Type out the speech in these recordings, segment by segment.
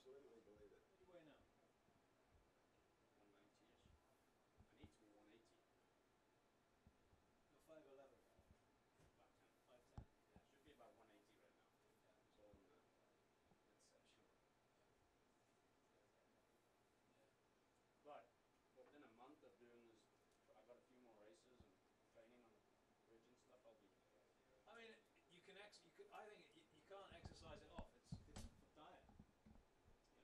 absolutely believe it. What do you weigh now? 190-ish. I need to be 180. You're 5'11". 5'10". 5'10". Yeah, should be about 180 right now. It's all in the midsection. But within a month of doing this, I got a few more races and training on the bridge and stuff. I'll be. I mean, you can I think you can't exercise it off. It's for diet. Yeah,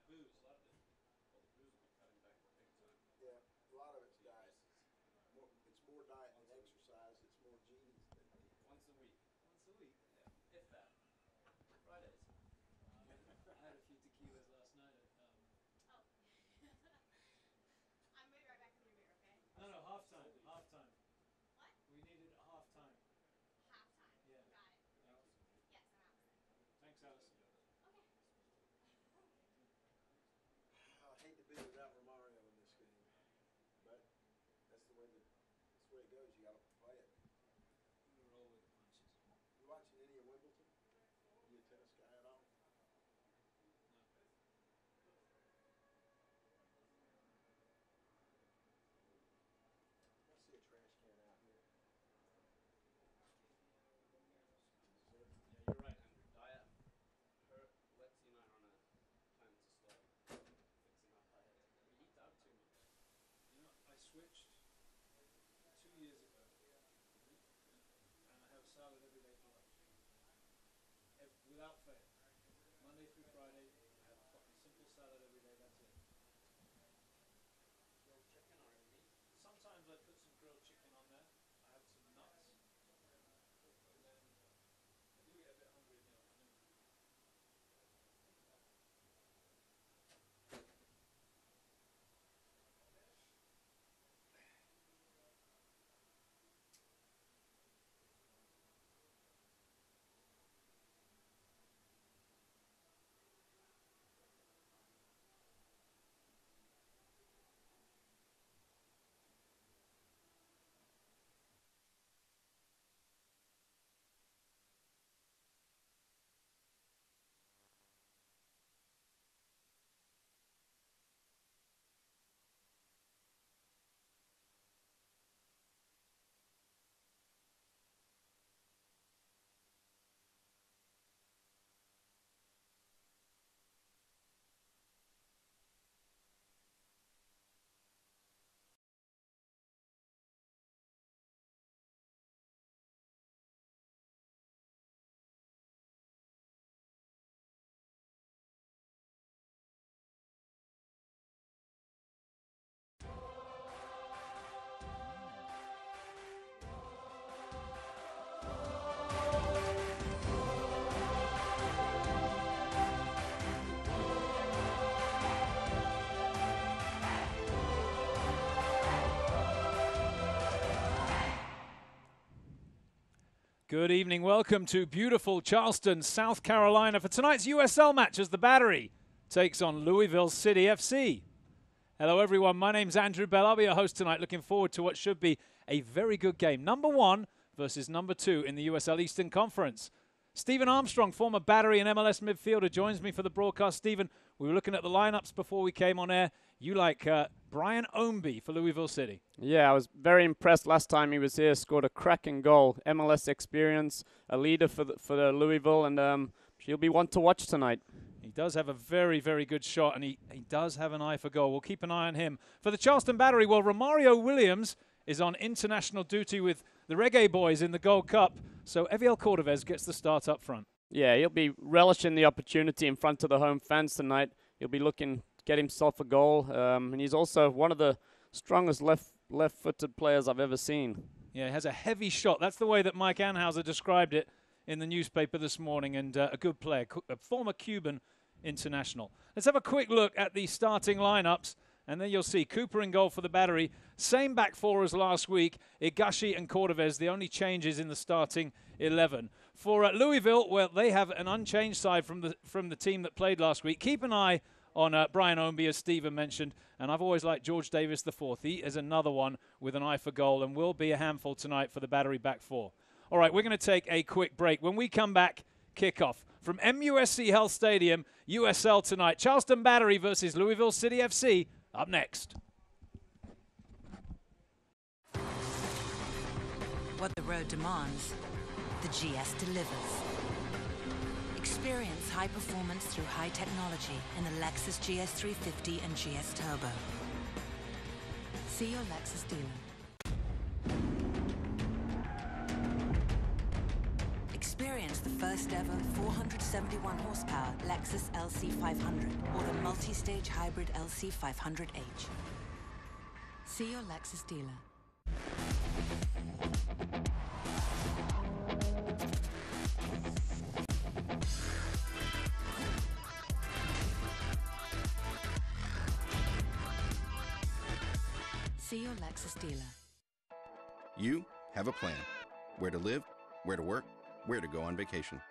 Booze. A lot of it. All the booze will be cutting back big time. Yeah, a lot of it's diet. It's more diet than exercise. It's more genes than Once a week. Once a week. Yeah. If that. Fridays. I had a few tequilas last night. Oh. I'm going to be right back with your beer, okay? No, halftime. Halftime. What? We needed a halftime. Halftime. Yeah. Got it. Allison. Yes, I'm Allison. Thanks, Allison. Okay. I hate to be without Romario in this game, but that's the way it goes. You got to play it. We roll with the punches. You watching any of Wimbledon? You a tennis guy at all? No. I see a trash can out here. Yeah, you're right. And diet. Lexi and I are on a plan to start fixing our diet. We eat out too much. You know, I switched 2 years ago, and I have a salad every day for lunch. Without fail. Monday through Friday, I have a fucking simple salad every day, that's it. Grilled chicken or meat? Sometimes I put some grilled chicken on there. I have some nuts. And then I do get a bit hungry in the afternoon. Good evening. Welcome to beautiful Charleston, South Carolina for tonight's USL match as the Battery takes on Louisville City FC. Hello, everyone. My name's Andrew Bell. I'll be your host tonight. Looking forward to what should be a very good game. Number 1 versus number 2 in the USL Eastern Conference. Stephen Armstrong, former Battery and MLS midfielder, joins me for the broadcast. Stephen, we were looking at the lineups before we came on air. You like Brian Ownby for Louisville City. Yeah, I was very impressed last time he was here. Scored a cracking goal. MLS experience, a leader for the Louisville, and he'll be one to watch tonight. He does have a very, very good shot, and he does have an eye for goal. We'll keep an eye on him. For the Charleston Battery, well, Romario Williams is on international duty with the Reggae Boys in the Gold Cup, so Eviel Cordovez gets the start up front. Yeah, he'll be relishing the opportunity in front of the home fans tonight. He'll be looking to get himself a goal, and he's also one of the strongest left-footed players I've ever seen. Yeah, he has a heavy shot. That's the way that Mike Anhauser described it in the newspaper this morning, and a good player, a former Cuban international. Let's have a quick look at the starting lineups, and then you'll see Cooper in goal for the Battery. Same back four as last week. Igashi and Cordovez, the only changes in the starting 11. For Louisville, well, they have an unchanged side from the team that played last week. Keep an eye on Brian Ownby, as Stephen mentioned, and I've always liked George Davis IV. He is another one with an eye for goal and will be a handful tonight for the Battery back four. All right, we're going to take a quick break. When we come back, kickoff. From MUSC Health Stadium, USL tonight. Charleston Battery versus Louisville City FC up next. What the road demands, the GS delivers. Experience high performance through high technology in the Lexus GS 350 and GS Turbo. See your Lexus dealer. Experience the first ever 471 horsepower Lexus LC500 or the multi-stage hybrid LC500H. See your Lexus dealer. See your Lexus dealer. You have a plan. Where to live, where to work, where to go on vacation.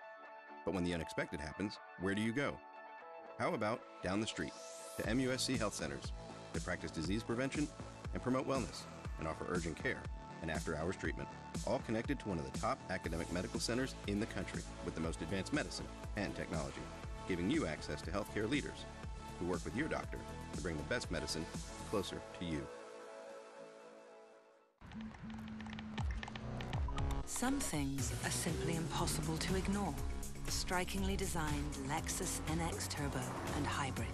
But when the unexpected happens, where do you go? How about down the street to MUSC Health Centers that practice disease prevention and promote wellness and offer urgent care and after-hours treatment, all connected to one of the top academic medical centers in the country with the most advanced medicine and technology, giving you access to healthcare leaders who work with your doctor to bring the best medicine closer to you. Some things are simply impossible to ignore. The strikingly designed Lexus NX Turbo and Hybrid.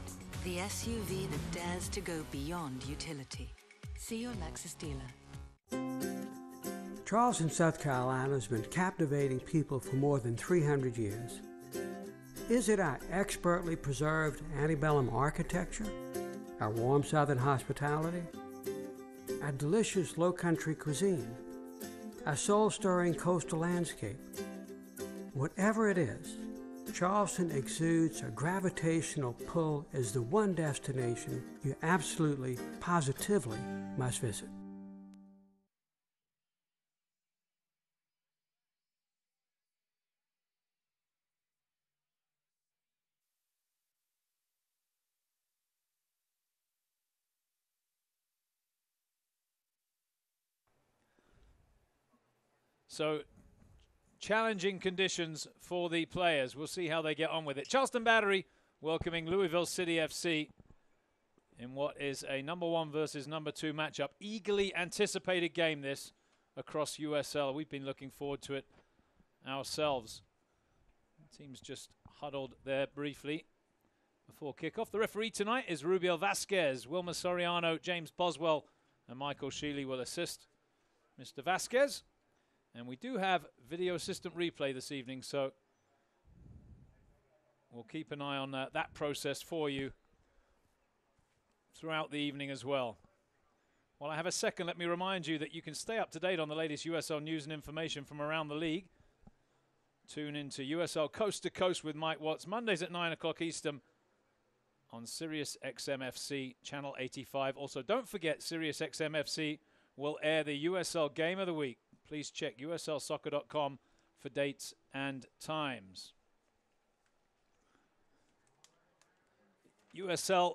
The SUV that dares to go beyond utility. See your Lexus dealer. Charleston, South Carolina has been captivating people for more than 300 years. Is it our expertly preserved antebellum architecture? Our warm southern hospitality? Our delicious low-country cuisine? Our soul-stirring coastal landscape? Whatever it is, Charleston exudes a gravitational pull as the one destination you absolutely, positively must visit. So, challenging conditions for the players. We'll see how they get on with it. Charleston Battery welcoming Louisville City FC in what is a number 1 versus number 2 matchup. Eagerly anticipated game this across USL. We've been looking forward to it ourselves. The team's just huddled there briefly before kickoff. The referee tonight is Rubiel Vasquez. Wilmer Soriano, James Boswell, and Michael Shealy will assist Mr. Vasquez. And we do have video assistant replay this evening, so we'll keep an eye on that process for you throughout the evening as well. While I have a second, let me remind you that you can stay up to date on the latest USL news and information from around the league. Tune into USL Coast to Coast with Mike Watts, Mondays at 9 o'clock Eastern on Sirius XM-FC Channel 85. Also, don't forget Sirius XM-FC will air the USL Game of the Week. Please check uslsoccer.com for dates and times. USL,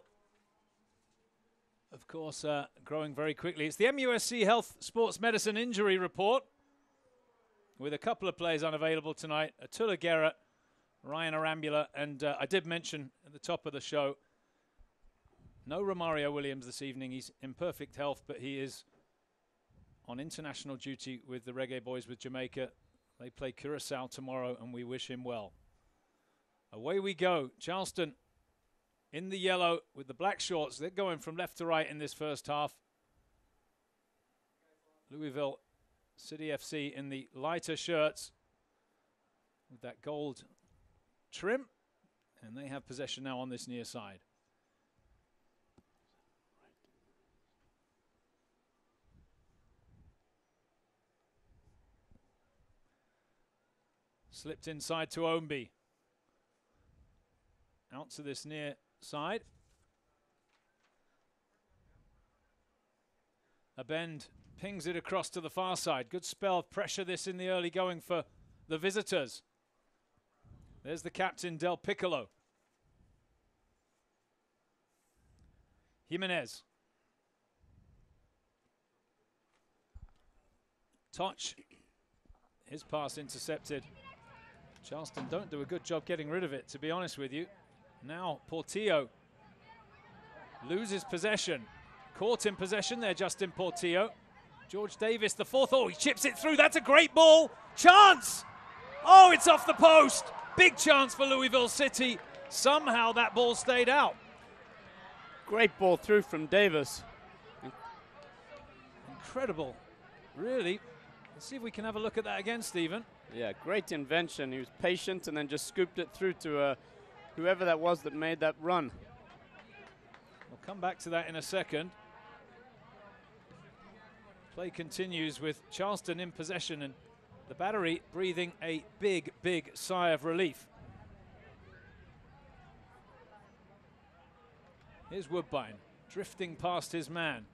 of course, growing very quickly. It's the MUSC Health Sports Medicine Injury Report with a couple of players unavailable tonight. Attila Garrett, Ryan Arambula, and I did mention at the top of the show, no Romario Williams this evening. He's in perfect health, but he is on international duty with the Reggae Boys with Jamaica. They play Curacao tomorrow, and we wish him well. Away we go. Charleston in the yellow with the black shorts. They're going from left to right in this first half. Louisville City FC in the lighter shirts with that gold trim. And they have possession now on this near side. Slipped inside to Omby. Out to this near side. A bend pings it across to the far side. Good spell of pressure this in the early going for the visitors. There's the captain, Del Piccolo. Jimenez. Touch. His pass intercepted. Charleston don't do a good job getting rid of it, to be honest with you. Now Portillo loses possession. Caught in possession there, Justin Portillo. George Davis, the fourth. Oh, he chips it through. That's a great ball. Chance! Oh, it's off the post. Big chance for Louisville City. Somehow that ball stayed out. Great ball through from Davis. Incredible, really. Let's see if we can have a look at that again, Stephen. Yeah, great invention. He was patient and then just scooped it through to whoever that was that made that run. We'll come back to that in a second. Play continues with Charleston in possession and the Battery breathing a big, big sigh of relief. Here's Woodbine drifting past his man.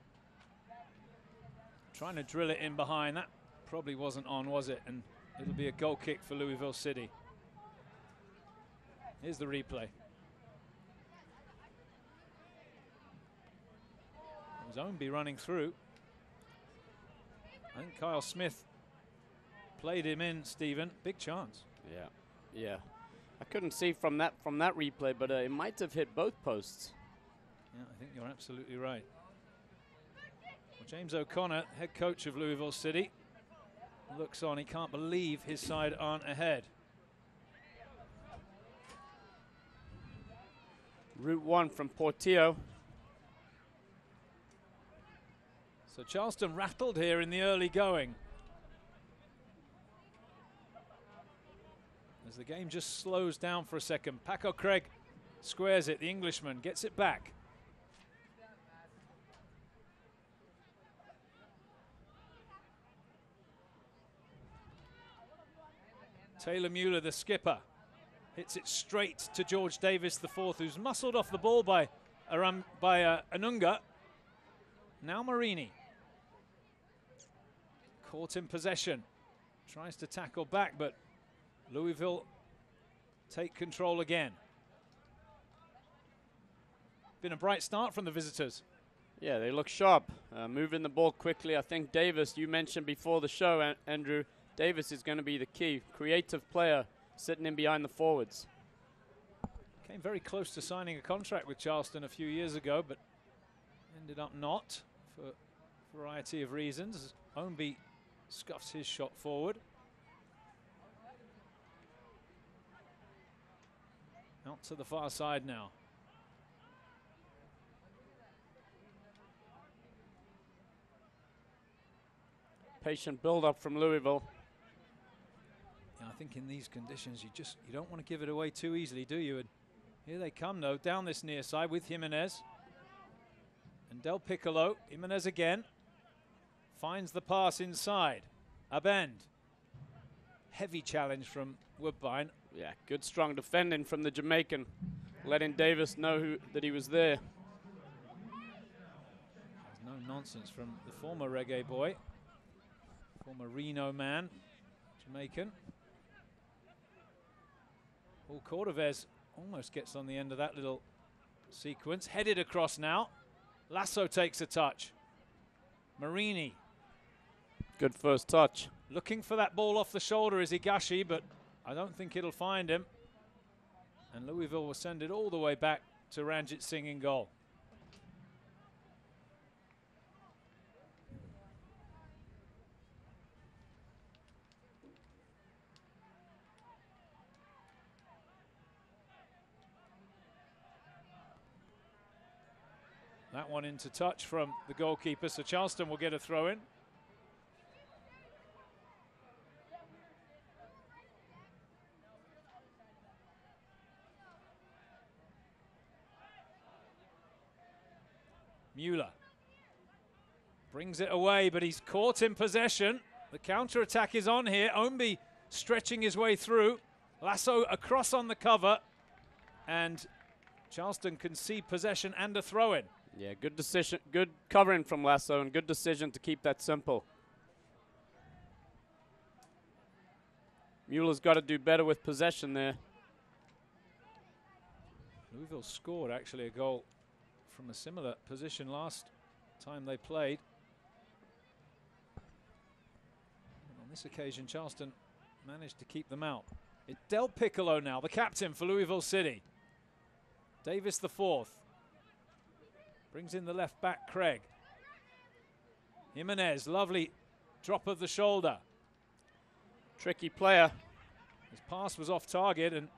Trying to drill it in behind. That probably wasn't on, was it? And it'll be a goal kick for Louisville City. Here's the replay. It was Ownby running through. I think Kyle Smith played him in, Stephen. Big chance. Yeah. I couldn't see from that replay, but it might have hit both posts. Yeah, I think you're absolutely right. Well, James O'Connor, head coach of Louisville City, looks on. He can't believe his side aren't ahead. Route 1 from Portillo. So Charleston rattled here in the early going. As the game just slows down for a second. Paco Craig squares it. The Englishman gets it back. Taylor Mueller, the skipper, hits it straight to George Davis, the fourth, who's muscled off the ball by Anunga. Now Marini. Caught in possession. Tries to tackle back, but Louisville take control again. Been a bright start from the visitors. Yeah, they look sharp, moving the ball quickly. I think Davis, you mentioned before the show, Andrew, Davis is going to be the key creative player sitting in behind the forwards. Came very close to signing a contract with Charleston a few years ago, but ended up not for a variety of reasons. Ownby scuffs his shot forward. Out to the far side now. Patient build-up from Louisville. Yeah, I think in these conditions, you don't want to give it away too easily, do you? And here they come, though, down this near side with Jimenez. And Del Piccolo, Jimenez again, finds the pass inside. Abend. Heavy challenge from Woodbine. Yeah, good strong defending from the Jamaican, letting Davis know that he was there. There's no nonsense from the former reggae boy, former Reno man, Jamaican. Paul Cordovez almost gets on the end of that little sequence. Headed across now. Lasso takes a touch. Marini. Good first touch. Looking for that ball off the shoulder is Higashi, but I don't think it'll find him. And Louisville will send it all the way back to Ranjit Singh in goal. That one into touch from the goalkeeper, so Charleston will get a throw in. Mueller brings it away, but he's caught in possession. The counter-attack is on here. Ownby stretching his way through. Lasso across on the cover, and Charleston concede possession and a throw-in. Yeah, good decision, good covering from Lasso, and good decision to keep that simple. Mueller's got to do better with possession there. Louisville scored actually a goal from a similar position last time they played. And on this occasion, Charleston managed to keep them out. It's Del Piccolo now, the captain for Louisville City. Davis the fourth. Brings in the left back, Craig. Jimenez, lovely drop of the shoulder. Tricky player. His pass was off target, and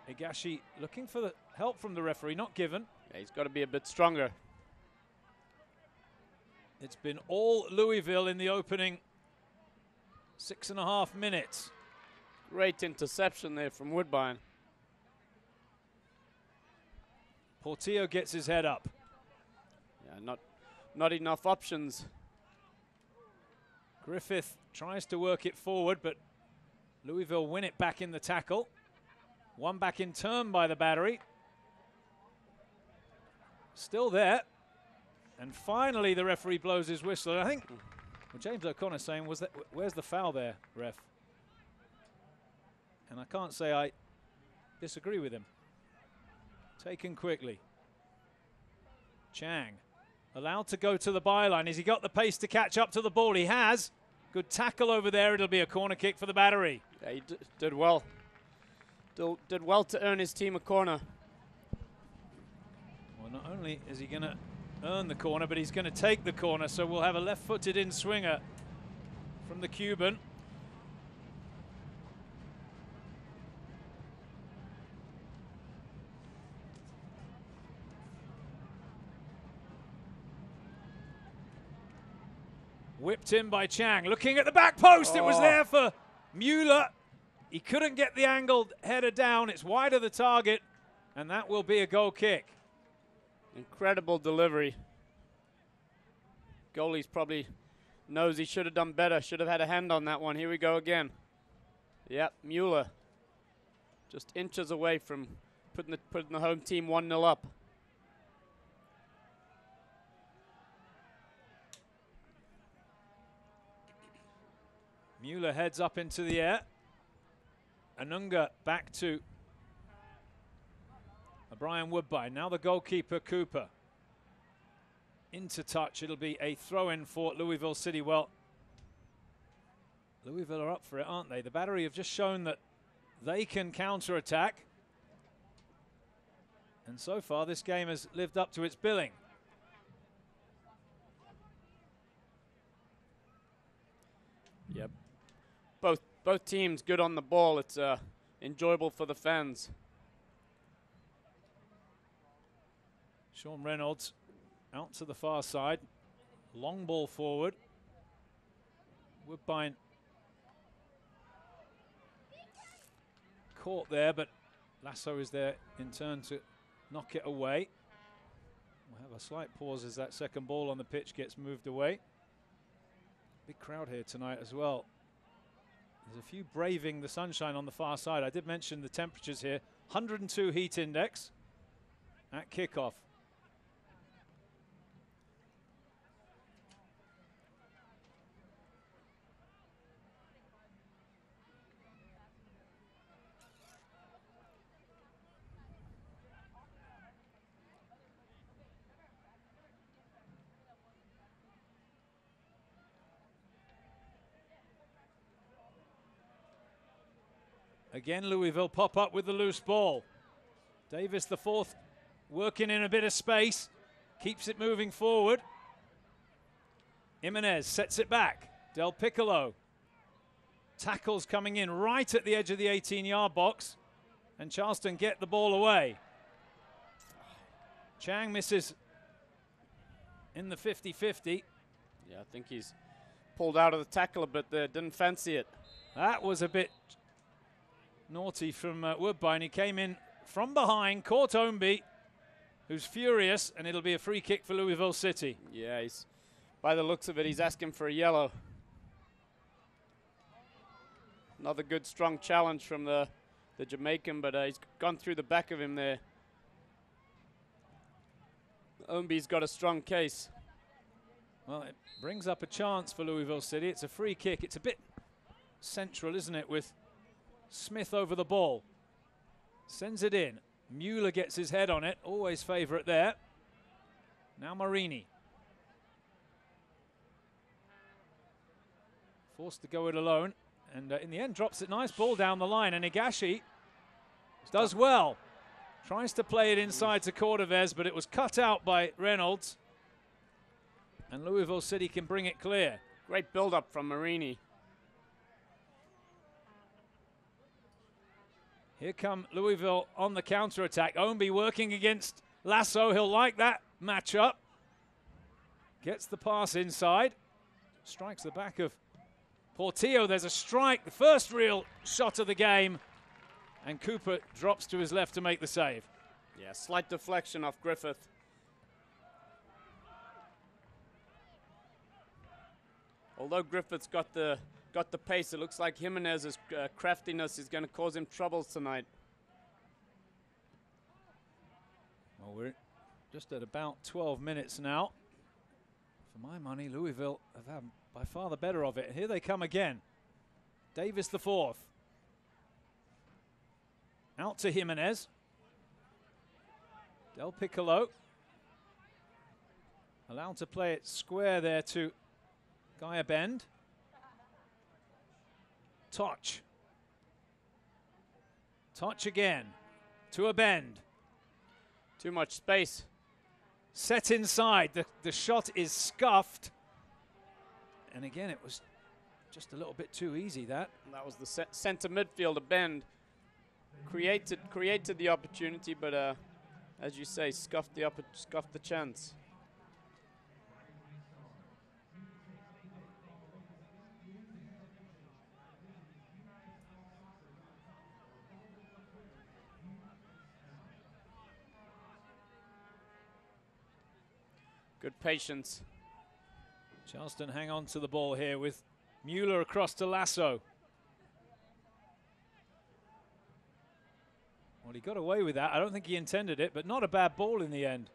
Higashi looking for the help from the referee, not given. Yeah, he's got to be a bit stronger. It's been all Louisville in the opening 6.5 minutes. Great interception there from Woodbine. Portillo gets his head up. Yeah, not enough options. Griffith tries to work it forward, but Louisville win it back in the tackle. One back in turn by the Battery. Still there. And finally the referee blows his whistle. And I think what James O'Connor saying was that, where's the foul there, ref? And I can't say I disagree with him. Taken quickly. Chang allowed to go to the byline. Has he got the pace to catch up to the ball? He has. Good tackle over there. It'll be a corner kick for the Battery. Yeah, he did well. Did well to earn his team a corner. Well, not only is he going to earn the corner, but he's going to take the corner. So we'll have a left-footed in-swinger from the Cuban. Whipped in by Chang. Looking at the back post. It was there for Mueller. He couldn't get the angled header down. It's wide of the target, and that will be a goal kick. Incredible delivery. Goalie's probably knows he should have done better. Should have had a hand on that one. Here we go again. Yep, Mueller. Just inches away from putting the home team 1-0 up. Mueller heads up into the air. Anunga back to Brian Woodbine. Now the goalkeeper, Cooper. Into touch. It'll be a throw-in for Louisville City. Well, Louisville are up for it, aren't they? The Battery have just shown that they can counter-attack. And so far, this game has lived up to its billing. Yep. Both teams good on the ball. It's enjoyable for the fans. Sean Reynolds out to the far side. Long ball forward. Woodbine caught there, but Lasso is there in turn to knock it away. We'll have a slight pause as that second ball on the pitch gets moved away. Big crowd here tonight as well. There's a few braving the sunshine on the far side. I did mention the temperatures here. 102 heat index at kickoff. Again, Louisville pop up with the loose ball. Davis, the fourth, working in a bit of space. Keeps it moving forward. Jimenez sets it back. Del Piccolo. Tackles coming in right at the edge of the 18-yard box. And Charleston get the ball away. Chang misses in the 50-50. Yeah, I think he's pulled out of the tackle a bit there. Didn't fancy it. That was a bit naughty from Woodbine. He came in from behind, caught Omby, who's furious, and it'll be a free kick for Louisville City. Yeah, he's, by the looks of it, he's asking for a yellow. Another good, strong challenge from the Jamaican, but he's gone through the back of him there. Omby's got a strong case. Well, it brings up a chance for Louisville City. It's a free kick. It's a bit central, isn't it, with Smith over the ball. Sends it in. Mueller gets his head on it. Always favourite there. Now Marini. Forced to go it alone. And in the end, drops it. Nice ball down the line. And Higashi does well. Tries to play it inside to Cordovez, but it was cut out by Reynolds. And Louisville City can bring it clear. Great build-up from Marini. Here come Louisville on the counter-attack. Ownby working against Lasso. He'll like that matchup. Gets the pass inside. Strikes the back of Portillo. There's a strike. The first real shot of the game. And Cooper drops to his left to make the save. Yeah, slight deflection off Griffith. Although Griffith's got the pace, it looks like Jimenez's craftiness is going to cause him troubles tonight. Well, we're just at about 12 minutes now. For my money, Louisville have had by far the better of it. Here they come again. Davis the fourth. Out to Jimenez. Del Piccolo. Allowed to play it square there to Gaia Bend. Touch. Touch again. To a Bend. Too much space. Set inside. The shot is scuffed. And again, it was just a little bit too easy, that. That was the center midfielder, Bend. Created the opportunity, but as you say, scuffed the chance. Good patience. Charleston hang on to the ball here with Mueller across to Lasso. Well, he got away with that. I don't think he intended it, but not a bad ball in the end.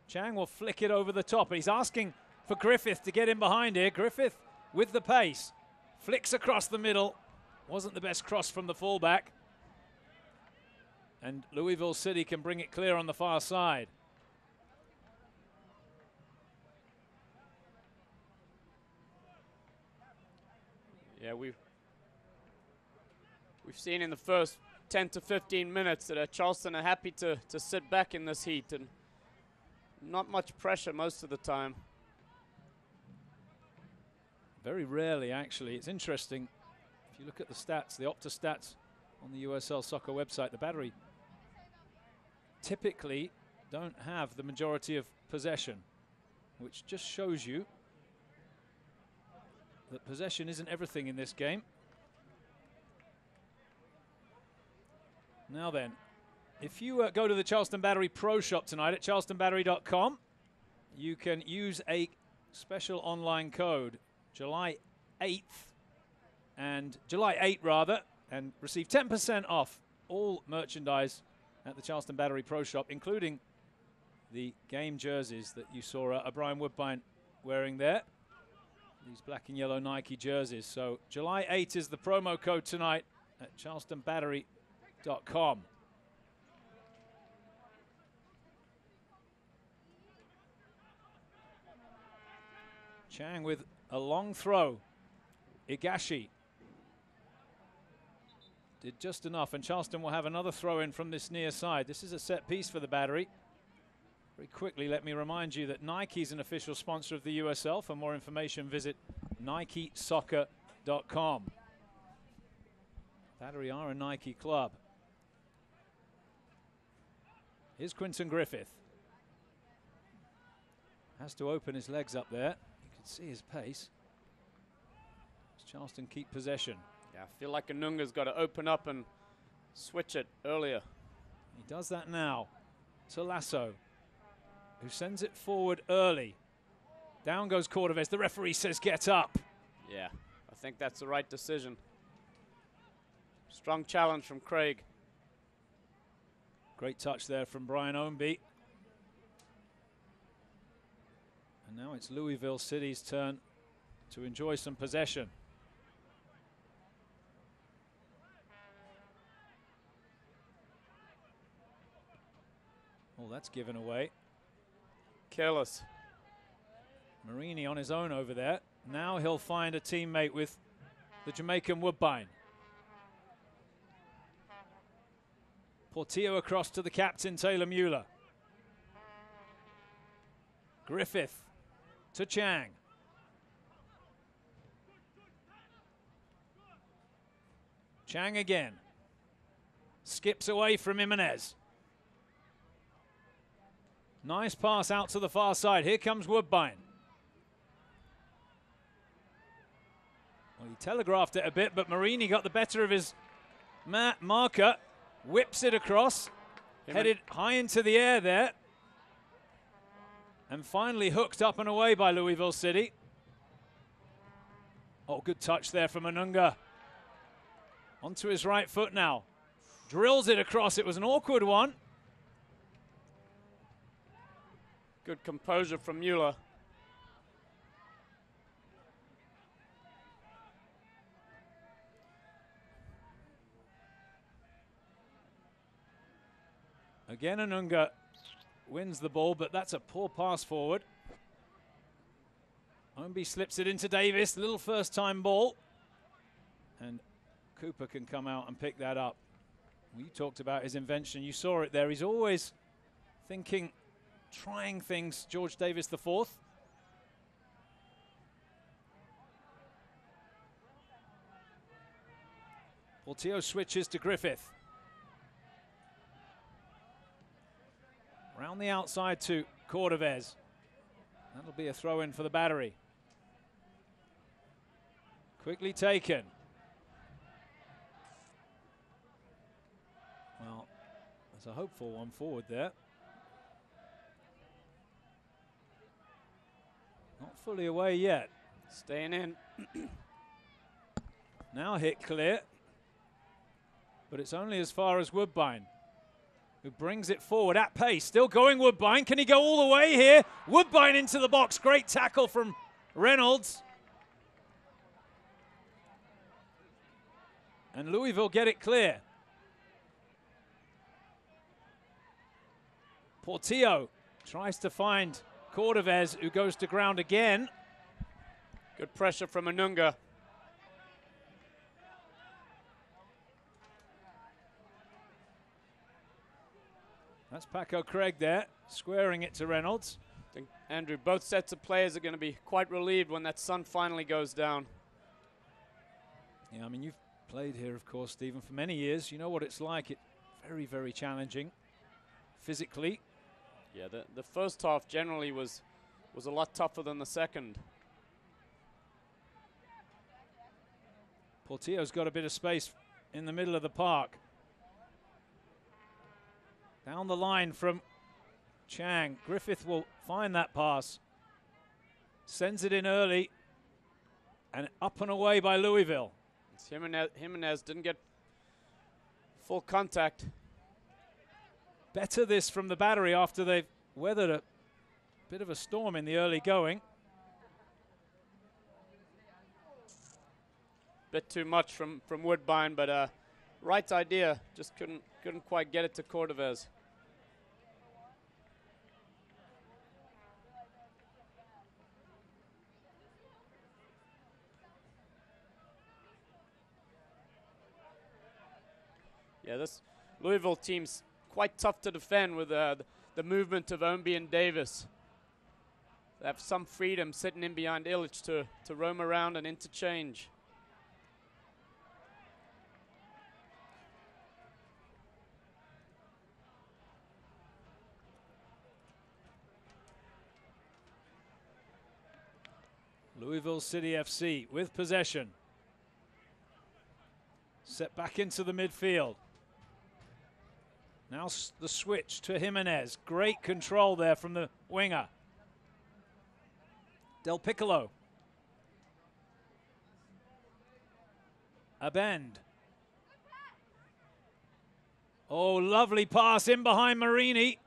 Chang will flick it over the top. He's asking for Griffith to get in behind here. Griffith with the pace. Flicks across the middle. Wasn't the best cross from the fullback. And Louisville City can bring it clear on the far side. Yeah, we've seen in the first 10 to 15 minutes that Charleston are happy to sit back in this heat and not much pressure most of the time. Very rarely, actually. It's interesting. If you look at the stats, the Opta stats on the USL soccer website, the Battery typically don't have the majority of possession, which just shows you that possession isn't everything in this game. Now then, if you go to the Charleston Battery Pro Shop tonight at charlestonbattery.com, you can use a special online code, July 8th, and July 8 rather, and receive 10% off all merchandise at the Charleston Battery Pro Shop, including the game jerseys that you saw Brian Woodbine wearing there. These black and yellow Nike jerseys. So July 8 is the promo code tonight at charlestonbattery.com. Chang with a long throw. Higashi did just enough, and Charleston will have another throw in from this near side. This is a set piece for the Battery. Very quickly, let me remind you that Nike is an official sponsor of the USL. For more information, visit NikeSoccer.com. Battery are a Nike club. Here's Quinton Griffith. Has to open his legs up there. You can see his pace. Does Charleston keep possession? Yeah, I feel like Anunga's got to open up and switch it earlier. He does that now to Lasso, who sends it forward early. Down goes Cordovez. The referee says get up. Yeah, I think that's the right decision. Strong challenge from Craig. Great touch there from Brian Ownby. And now it's Louisville City's turn to enjoy some possession. Oh, that's given away. Careless. Marini on his own over there. Now he'll find a teammate with the Jamaican Woodbine. Portillo across to the captain, Taylor Mueller. Griffith to Chang. Chang again. Skips away from Jimenez. Nice pass out to the far side. Here comes Woodbine. Well, he telegraphed it a bit, but Marini got the better of his marker. Whips it across. Headed high into the air there. And finally hooked up and away by Louisville City. Oh, good touch there from Anunga. Onto his right foot now. Drills it across. It was an awkward one. Good composure from Mueller. Again, Anunga wins the ball, but that's a poor pass forward. Ownby slips it into Davis. Little first-time ball. And Cooper can come out and pick that up. You talked about his invention. You saw it there. He's always thinking, trying things, George Davis the fourth. Portillo switches to Griffith. Round the outside to Cordovez. That'll be a throw-in for the Battery. Quickly taken. Well, there's a hopeful one forward there. Not fully away yet. Staying in. Now hit clear. But it's only as far as Woodbine, who brings it forward at pace. Still going Woodbine. Can he go all the way here? Woodbine into the box. Great tackle from Reynolds. And Louisville get it clear. Portillo tries to find Cordovez, who goes to ground again. Good pressure from Anunga. That's Paco Craig there, squaring it to Reynolds. I think, Andrew, both sets of players are going to be quite relieved when that sun finally goes down. Yeah, I mean, you've played here, of course, Stephen, for many years. You know what it's like. It's very, very challenging physically. Yeah, the first half generally was a lot tougher than the second. Portillo's got a bit of space in the middle of the park. Down the line from Chang. Griffith will find that pass. Sends it in early. And up and away by Louisville. Jimenez didn't get full contact. Better this from the Battery after they've weathered a bit of a storm in the early going. Bit too much from Woodbine, but right idea. Just couldn't quite get it to Cordovez. Yeah, this Louisville team's quite tough to defend with the movement of Ownby and Davis. They have some freedom sitting in behind Illich to roam around and interchange. Louisville City FC with possession. Set back into the midfield. Now the switch to Jimenez. Great control there from the winger. Del Piccolo. A bend. Oh, lovely pass in behind Marini.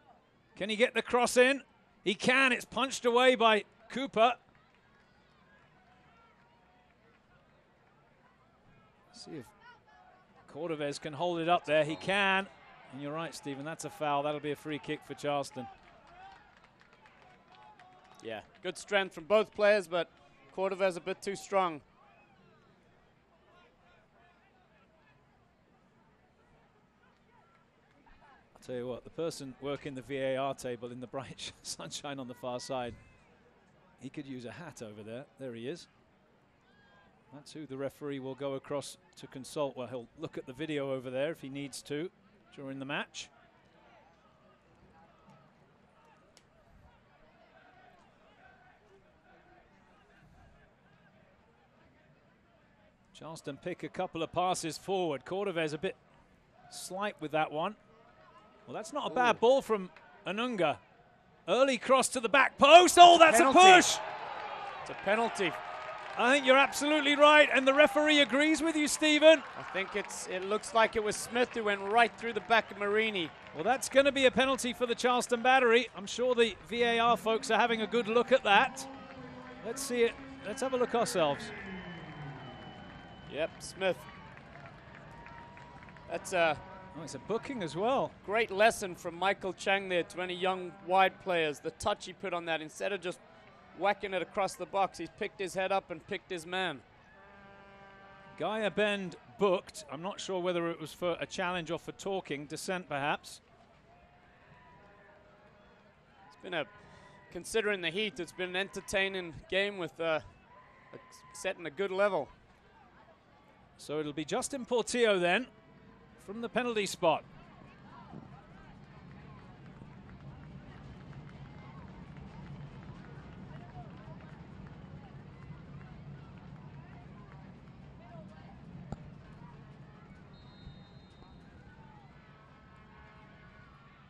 Can he get the cross in? He can. It's punched away by Cooper. See if Cordovez can hold it up there. He can. And you're right, Stephen, that's a foul. That'll be a free kick for Charleston. Yeah, good strength from both players, but Cordovez a bit too strong. Tell you what, the person working the VAR table in the bright sunshine on the far side, he could use a hat over there. There he is. That's who the referee will go across to consult. Well, he'll look at the video over there if he needs to during the match. Charleston pick a couple of passes forward. Cordoves a bit slight with that one. Well, that's not a bad ball from Anunga. Early cross to the back post. Oh, that's a push! It's a penalty. I think you're absolutely right, and the referee agrees with you, Stephen. I think it looks like it was Smith who went right through the back of Marini. Well, that's going to be a penalty for the Charleston Battery. I'm sure the VAR folks are having a good look at that. Let's see it. Let's have a look ourselves. Yep, Smith. That's Oh, it's a booking as well. great lesson from Michael Chang there to any young wide players. The touch he put on that, instead of just whacking it across the box, he's picked his head up and picked his man. Gaia Bend booked. I'm not sure whether it was for a challenge or for talking. Dissent, perhaps. It's been considering the heat, it's been an entertaining game with setting a good level. So it'll be Justin Portillo then from the penalty spot.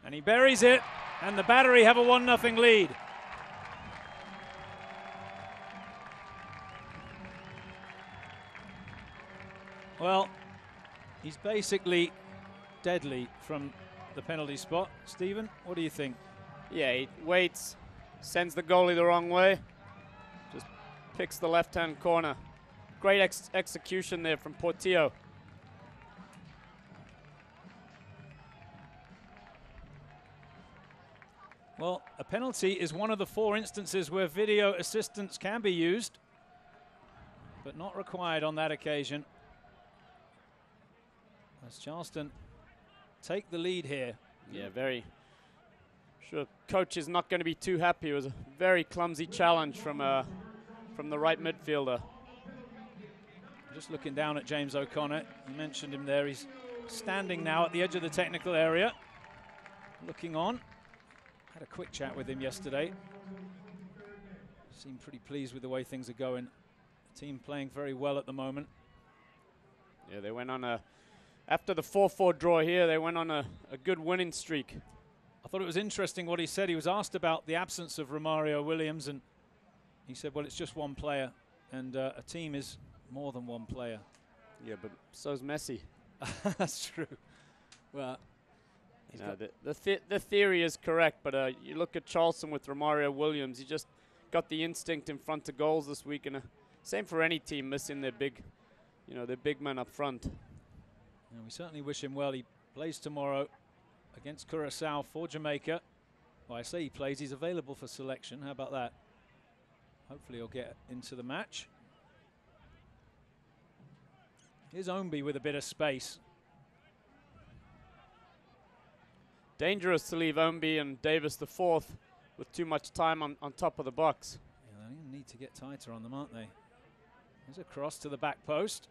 And he buries it, and the Battery have a 1-0 lead. Well, he's basically deadly from the penalty spot. Stephen, what do you think? Yeah, he waits, sends the goalie the wrong way, just picks the left-hand corner. Great execution there from Portillo. Well, a penalty is one of the 4 instances where video assistance can be used, but not required on that occasion. As Charleston take the lead here. Yeah, very sure coach is not going to be too happy. It was a very clumsy challenge from the right midfielder. Just looking down at James O'Connor. You mentioned him there. He's standing now at the edge of the technical area, looking on. Had a quick chat with him yesterday. Seemed pretty pleased with the way things are going. The team playing very well at the moment. Yeah, they went on after the 4-4 draw here, they went on a good winning streak. I thought it was interesting what he said. He was asked about the absence of Romario Williams, and he said, well, it's just one player, and a team is more than one player. Yeah, but so's Messi. That's true. Well, you know, the theory is correct, but you look at Charleston with Romario Williams, he just got the instinct in front of goals this week, and same for any team missing their big men up front. And we certainly wish him well. He plays tomorrow against Curacao for Jamaica. Well, I say he plays, he's available for selection. How about that? Hopefully he'll get into the match. Here's Omby with a bit of space. Dangerous to leave Omby and Davis the fourth with too much time on top of the box. Yeah, they need to get tighter on them, aren't they? There's a cross to the back post.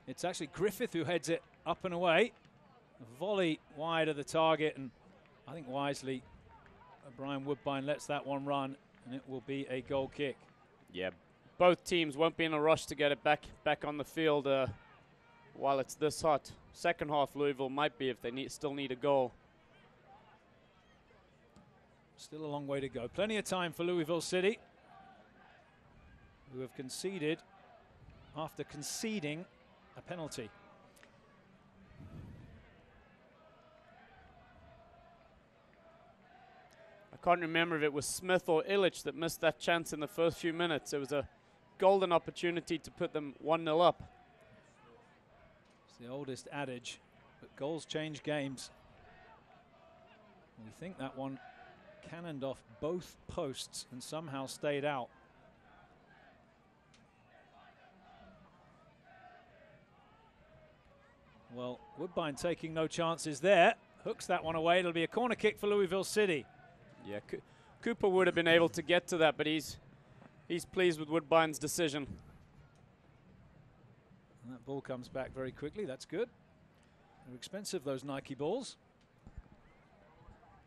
It's actually Griffith who heads it up and away. A volley wide of the target, and I think wisely Brian Woodbine lets that one run, and it will be a goal kick. Yeah, both teams won't be in a rush to get it back on the field while it's this hot. Second half, Louisville might be if they still need a goal. Still a long way to go. Plenty of time for Louisville City, who have conceded after conceding a penalty. I can't remember if it was Smith or Illich that missed that chance in the first few minutes. It was a golden opportunity to put them 1-0 up. It's the oldest adage, but goals change games. We think that one cannoned off both posts and somehow stayed out. Well, Woodbine taking no chances there. hooks that one away. It'll be a corner kick for Louisville City. Yeah, Cooper would have been able to get to that, but he's pleased with Woodbine's decision. And that ball comes back very quickly. That's good. They're expensive, those Nike balls.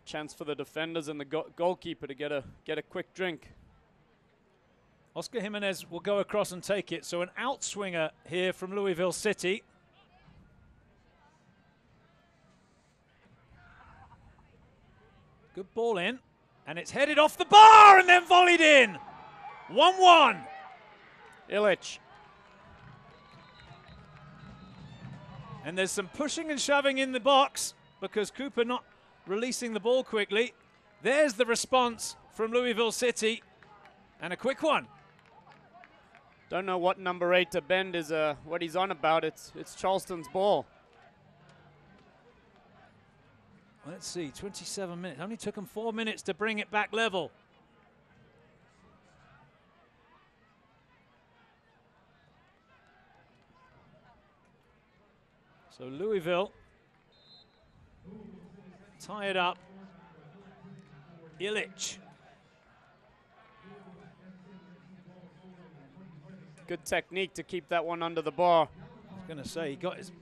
Chance for the defenders and the goalkeeper to get a quick drink. Oscar Jimenez will go across and take it. So an outswinger here from Louisville City. Good ball in. And it's headed off the bar and then volleyed in. 1-1. Illich. And there's some pushing and shoving in the box because Cooper not releasing the ball quickly. There's the response from Louisville City. And a quick one. Don't know what number 8 to Bend is, what he's on about. It's Charleston's ball. Let's see, 27 minutes. Only took them 4 minutes to bring it back level. So Louisville tie it up. Illich. Good technique to keep that one under the bar. I was going to say, he got his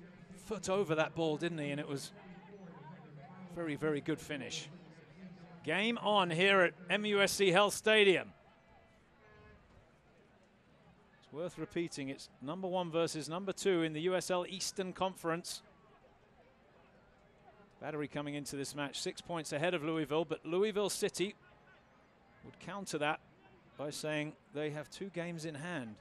foot over that ball, didn't he? And it was very, very good finish. Game on here at MUSC Health Stadium. It's worth repeating. It's number 1 versus number 2 in the USL Eastern Conference. Battery coming into this match 6 points ahead of Louisville, but Louisville City would counter that by saying they have 2 games in hand.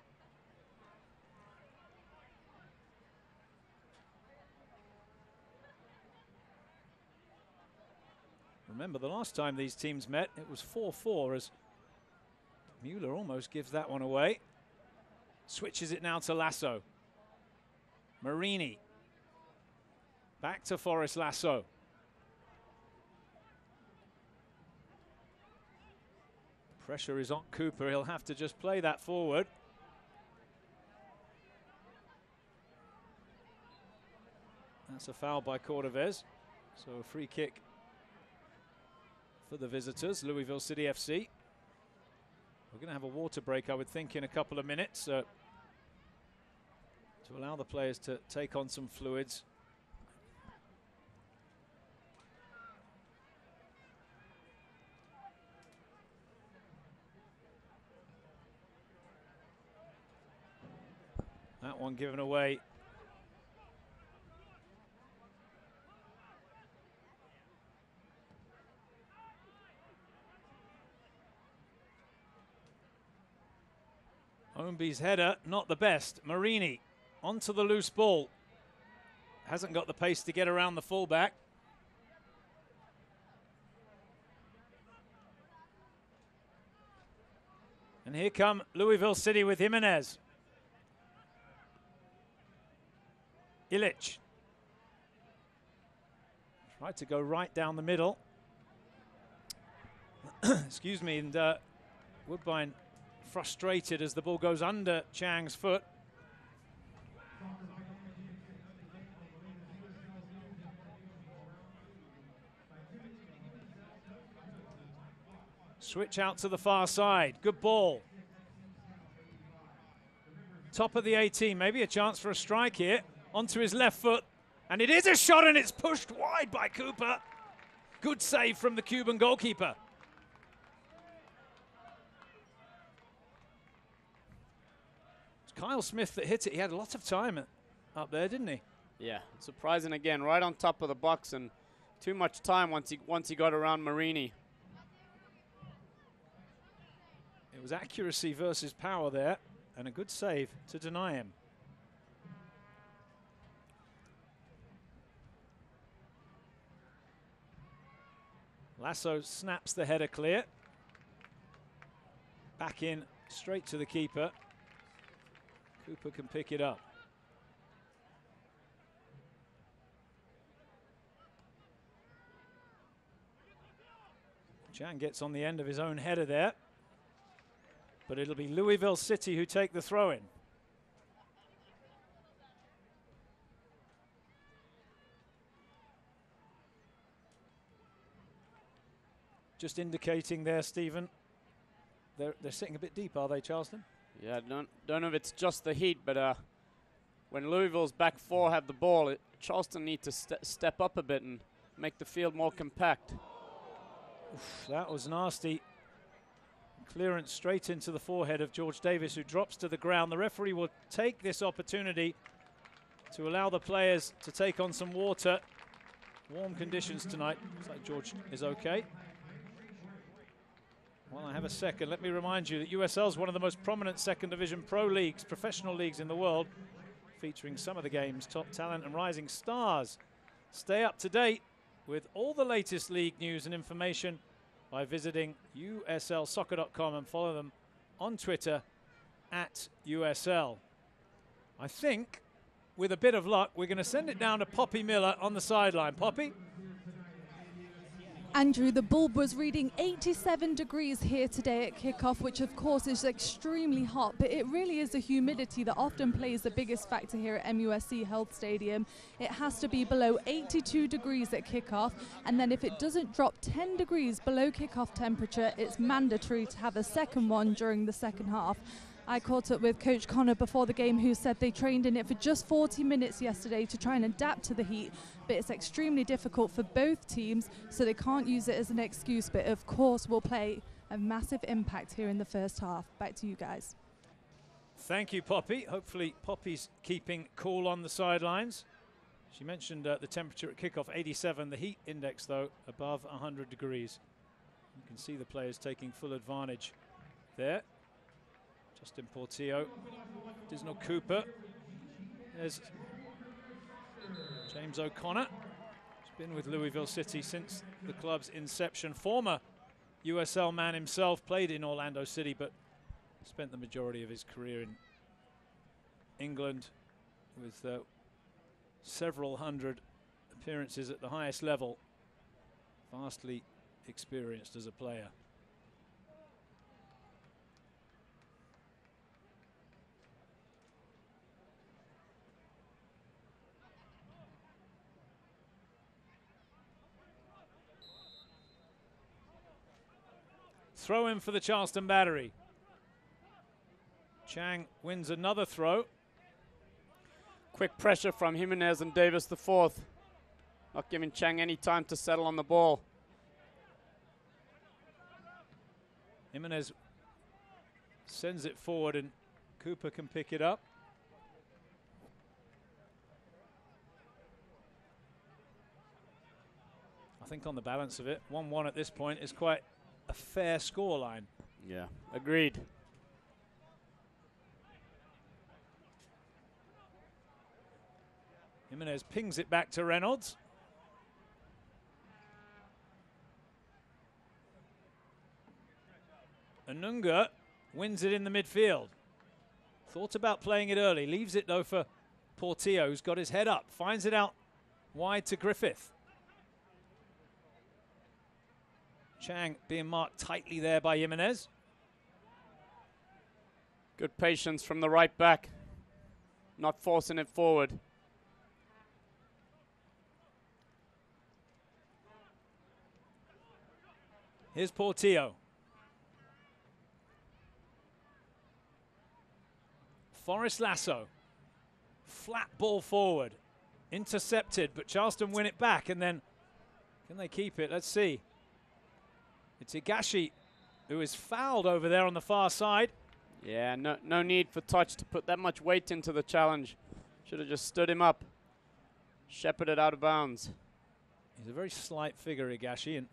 Remember, the last time these teams met, it was 4-4 as Mueller almost gives that one away. Switches it now to Lasso. Marini. Back to Forrest Lasso. Pressure is on Cooper. He'll have to just play that forward. That's a foul by Cordovez. So a free kick for the visitors, Louisville City FC. We're going to have a water break, I would think, in a couple of minutes to allow the players to take on some fluids. That one given away. Ownby's header, not the best. Marini onto the loose ball. Hasn't got the pace to get around the fullback. And here come Louisville City with Jimenez. Illich. Tried to go right down the middle. Excuse me, and Woodbine frustrated as the ball goes under Chang's foot. Switch out to the far side. Good ball. Top of the 18. Maybe a chance for a strike here. Onto his left foot. And it is a shot, and it's pushed wide by Cooper. Good save from the Cuban goalkeeper. Kyle Smith that hit it. He had a lot of time up there, didn't he? Yeah, surprising again, right on top of the box, and too much time once he got around Marini. It was accuracy versus power there, and a good save to deny him. Lasso snaps the header clear. Back in, straight to the keeper. Cooper can pick it up. Chang gets on the end of his own header there. But it'll be Louisville City who take the throw-in. just indicating there, Stephen, they're sitting a bit deep, are they, Charleston? Yeah, don't know if it's just the heat, but when Louisville's back four have the ball, Charleston need to step up a bit and make the field more compact. Oof, that was nasty. Clearance straight into the forehead of George Davis, who drops to the ground. The referee will take this opportunity to allow the players to take on some water. Warm conditions tonight. Looks like George is okay. While I have a second, let me remind you that USL is one of the most prominent second division pro leagues, professional leagues in the world, featuring some of the game's top talent and rising stars. Stay up to date with all the latest league news and information by visiting uslsoccer.com and follow them on Twitter at USL. I think, with a bit of luck, we're going to send it down to Poppy Miller on the sideline. Poppy? Andrew, the bulb was reading 87 degrees here today at kickoff, which of course is extremely hot, but it really is the humidity that often plays the biggest factor here at MUSC Health Stadium. It has to be below 82 degrees at kickoff, and then if it doesn't drop 10 degrees below kickoff temperature, it's mandatory to have a second one during the second half. I caught up with Coach Connor before the game, who said they trained in it for just 40 minutes yesterday to try and adapt to the heat, but it's extremely difficult for both teams, so they can't use it as an excuse, but of course will play a massive impact here in the first half. Back to you guys. Thank you, Poppy. Hopefully Poppy's keeping cool on the sidelines. She mentioned the temperature at kickoff, 87. The heat index, though, above 100 degrees. You can see the players taking full advantage there. Justin Portillo, Disnell Cooper. There's James O'Connor. He's been with Louisville City since the club's inception. Former USL man himself, played in Orlando City, but spent the majority of his career in England with several hundred appearances at the highest level. Vastly experienced as a player. Throw in for the Charleston Battery. Chang wins another throw. Quick pressure from Jimenez and Davis the fourth. Not giving Chang any time to settle on the ball. Jimenez sends it forward and Cooper can pick it up. I think on the balance of it, 1-1 at this point is quite a fair scoreline. Yeah, agreed. Jimenez pings it back to Reynolds. Anunga wins it in the midfield. Thought about playing it early, leaves it though for Portillo, who's got his head up, finds it out wide to Griffith. Chang being marked tightly there by Jimenez. Good patience from the right back, not forcing it forward. Here's Portillo. Forrest Lasso. Flat ball forward. Intercepted, but Charleston win it back, and then can they keep it? Let's see. It's Higashi who is fouled over there on the far side. Yeah, no need for touch to put that much weight into the challenge. Should have just stood him up. Shepherded out of bounds. He's a very slight figure, Higashi, and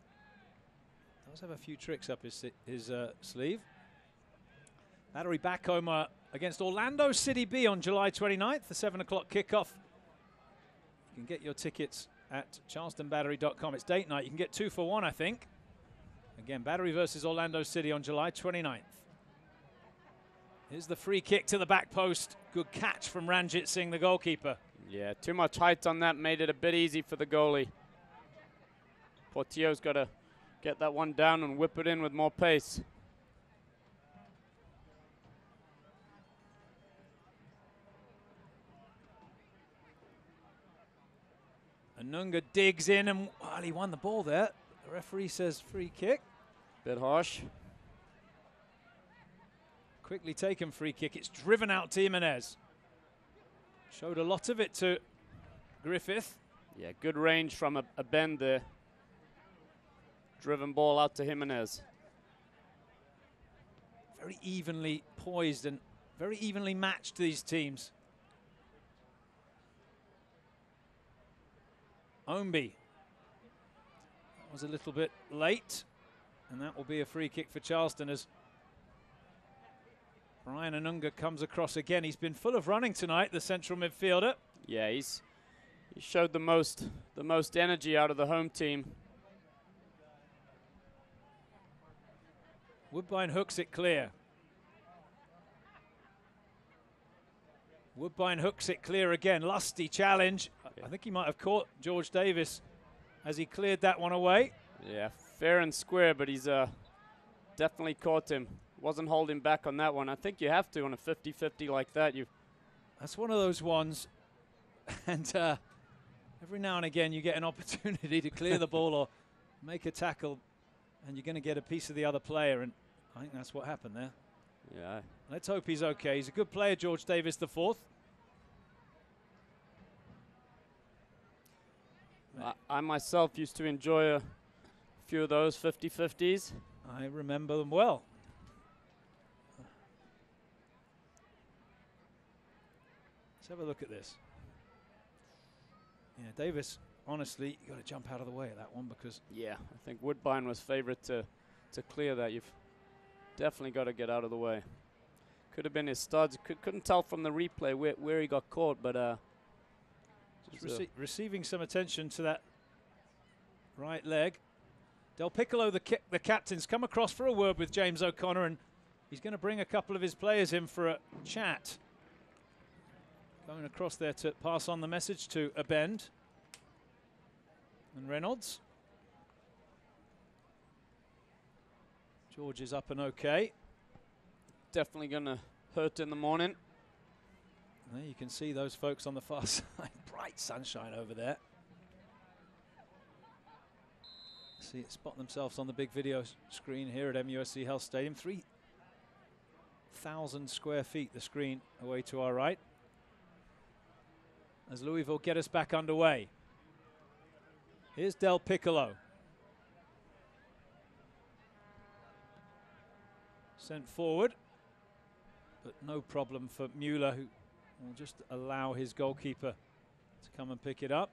does have a few tricks up his sleeve. Battery back home against Orlando City B on July 29th, the 7 o'clock kickoff. You can get your tickets at charlestonbattery.com. It's date night. You can get 2 for 1, I think. Again, Battery versus Orlando City on July 29th. Here's the free kick to the back post. Good catch from Ranjit Singh, the goalkeeper. Yeah, too much height on that made it a bit easy for the goalie. Portillo's got to get that one down and whip it in with more pace. Anunga digs in and, well, he won the ball there. The referee says free kick. Bit harsh. Quickly taken free kick. It's driven out to Jimenez. Showed a lot of it to Griffith. Yeah, good range from a bend there. Driven ball out to Jimenez. Very evenly poised and very evenly matched, these teams. Omby was a little bit late, and that will be a free kick for Charleston as Brian Anunga comes across again. He's been full of running tonight, the central midfielder. Yeah, he showed the most energy out of the home team. Woodbine hooks it clear. Woodbine hooks it clear again. Lusty challenge. I think he might have caught George Davis as he cleared that one away. Yeah, fair and square, but he's definitely caught him. Wasn't holding back on that one. I think you have to on a 50-50 like that. That's one of those ones. And every now and again you get an opportunity to clear the ball or make a tackle, and you're going to get a piece of the other player, and I think that's what happened there. Yeah. Let's hope he's okay. He's a good player, George Davis the fourth. I myself used to enjoy a few of those 50-50s. I remember them well. Let's have a look at this. Yeah, Davis, honestly, you got to jump out of the way of that one because... Yeah, I think Woodbine was favourite to clear that. You've definitely got to get out of the way. Could have been his studs. Couldn't tell from the replay where he got caught, but... receiving some attention to that right leg. Del Piccolo, the captain's come across for a word with James O'Connor, and he's going to bring a couple of his players in for a chat. Going across there to pass on the message to Abend and Reynolds. George is up and okay. Definitely going to hurt in the morning. There you can see those folks on the far side. Bright sunshine over there. Spot themselves on the big video screen here at MUSC Health Stadium. 3,000 square feet, the screen away to our right. As Louisville get us back underway. Here's Del Piccolo. Sent forward, but no problem for Mueller, who will just allow his goalkeeper to come and pick it up.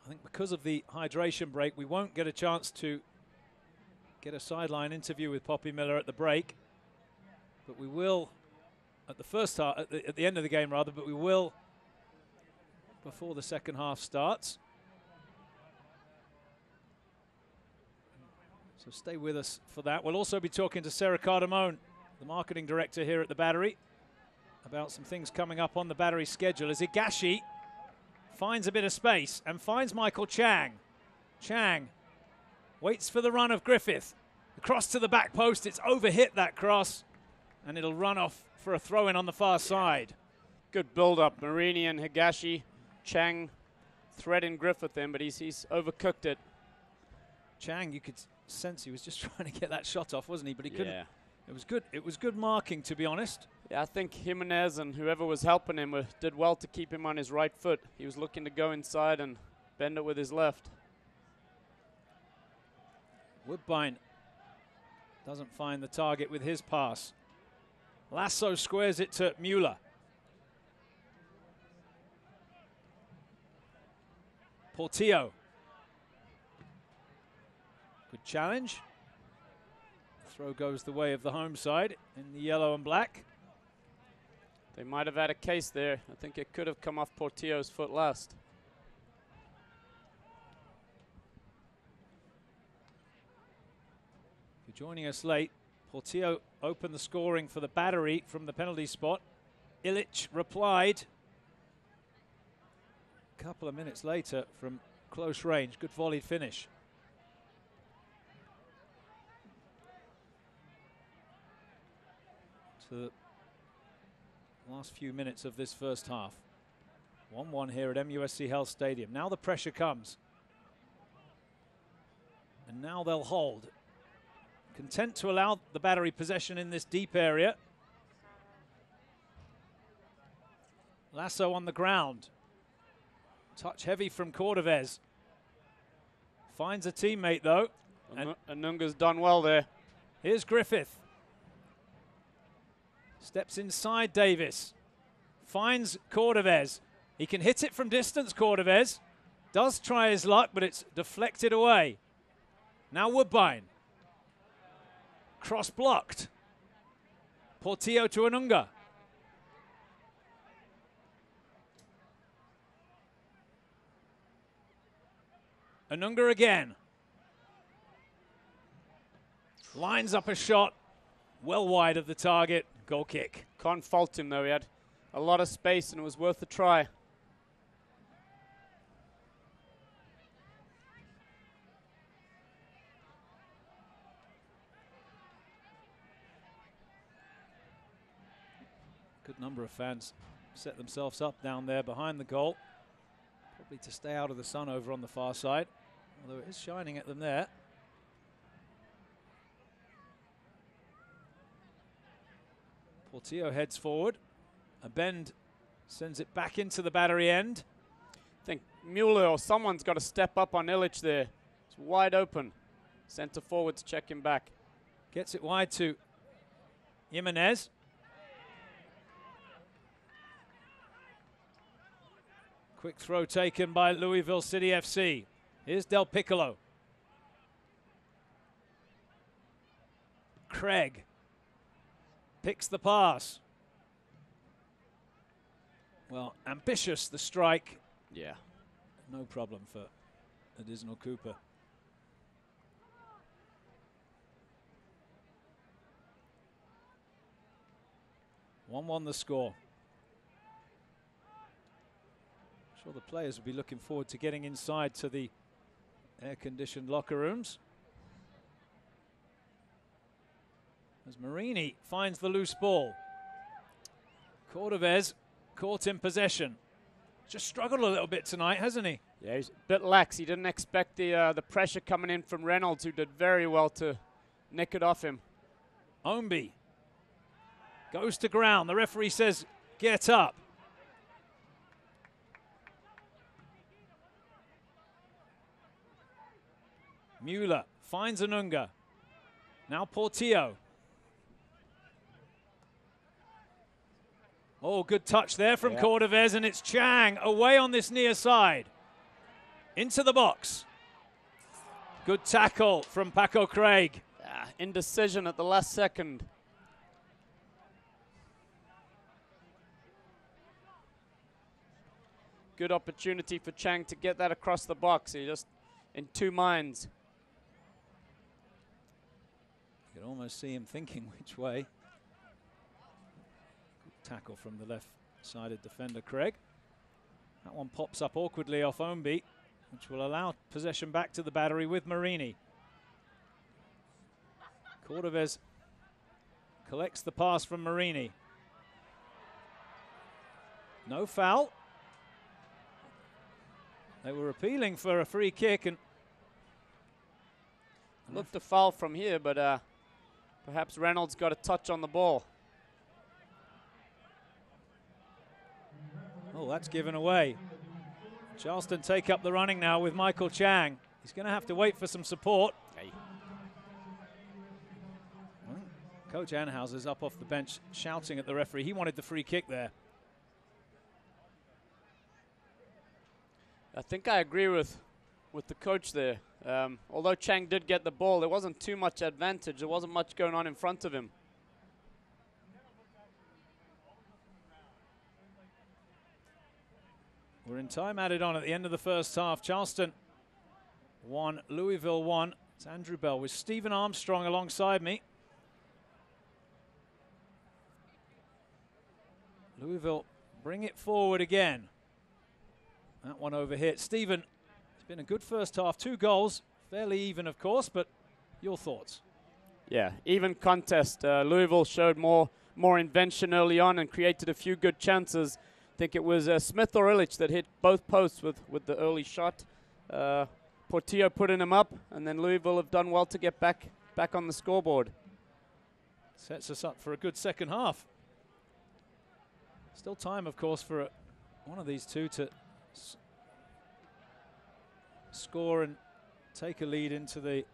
I think because of the hydration break, we won't get a chance to get a sideline interview with Poppy Miller at the break, but we will at the first half, at the end of the game rather, but we will before the second half starts. So stay with us for that. We'll also be talking to Sarah Cardamone, the marketing director here at the Battery, about some things coming up on the Battery schedule as Higashi finds a bit of space and finds Michael Chang. Chang waits for the run of Griffith. The cross to the back post. It's overhit that cross, and it'll run off for a throw-in on the far side. Good build-up. Marini and Higashi. Chang threading Griffith in, but he's overcooked it. Chang, you could sense he was just trying to get that shot off, wasn't he? But he couldn't. Yeah. It was good. It was good marking, to be honest. Yeah, I think Jimenez and whoever was helping him did well to keep him on his right foot. He was looking to go inside and bend it with his left. Woodbine doesn't find the target with his pass. Lasso squares it to Mueller. Portillo. Good challenge. Throw goes the way of the home side in the yellow and black. They might have had a case there. I think it could have come off Portillo's foot last. If you're joining us late, Portillo opened the scoring for the Battery from the penalty spot. Illich replied a couple of minutes later from close range. Good volleyed finish. To the last few minutes of this first half. 1-1 here at MUSC Health Stadium. Now the pressure comes. And now they'll hold. Content to allow the Battery possession in this deep area. Lasso on the ground. Touch heavy from Cordovez. Finds a teammate though. And Anunga's done well there. Here's Griffith. Steps inside Davis. Finds Cordovez. He can hit it from distance, Cordovez. Does try his luck, but it's deflected away. Now Woodbine. Cross blocked. Portillo to Anunga. Anunga again. Lines up a shot. Well wide of the target. Goal kick. Can't fault him though. He had a lot of space and it was worth a try. Good number of fans set themselves up down there behind the goal. Probably to stay out of the sun over on the far side, although it is shining at them there. Portillo heads forward. A bend sends it back into the Battery end. I think Mueller or someone's got to step up on Illich there. It's wide open. Centre forwards check him back. Gets it wide to Jimenez. Quick throw taken by Louisville City FC. Here's Del Piccolo. Craig picks the pass. Well, ambitious the strike. Yeah. No problem for Additional Cooper. One the score. Sure the players will be looking forward to getting inside to the air-conditioned locker rooms. As Marini finds the loose ball. Cordovez caught in possession. Just struggled a little bit tonight, hasn't he? Yeah, he's a bit lax. He didn't expect the pressure coming in from Reynolds, who did very well to nick it off him. Omby goes to ground. The referee says, get up. Mueller finds Anunga. Now Portillo. Oh, good touch there from Cordovez, and it's Chang away on this near side. Into the box. Good tackle from Paco Craig. Indecision at the last second. Good opportunity for Chang to get that across the box. He just in two minds. You can almost see him thinking which way. Good tackle from the left-sided defender, Craig. That one pops up awkwardly off Omby, which will allow possession back to the Battery with Marini. Cordovez collects the pass from Marini. No foul. They were appealing for a free kick and looked a foul from here, but perhaps Reynolds got a touch on the ball. Oh, that's given away. Charleston take up the running now with Michael Chang. He's going to have to wait for some support. Okay. Well, Coach Anhauser's up off the bench shouting at the referee. He wanted the free kick there. I think I agree with the coach there. Although Chang did get the ball, there wasn't too much advantage. There wasn't much going on in front of him. We're in time added on at the end of the first half. Charleston 1, Louisville 1. It's Andrew Bell with Stephen Armstrong alongside me. Louisville bring it forward again. That one overhit. Stephen, it's been a good first half. 2 goals, fairly even of course, but your thoughts? Yeah, even contest. Louisville showed more invention early on and created a few good chances. think it was Smith or Illich that hit both posts with the early shot. Portillo putting him up, and then Louisville have done well to get back on the scoreboard. Sets us up for a good second half. Still time, of course, for one of these two to score and take a lead into the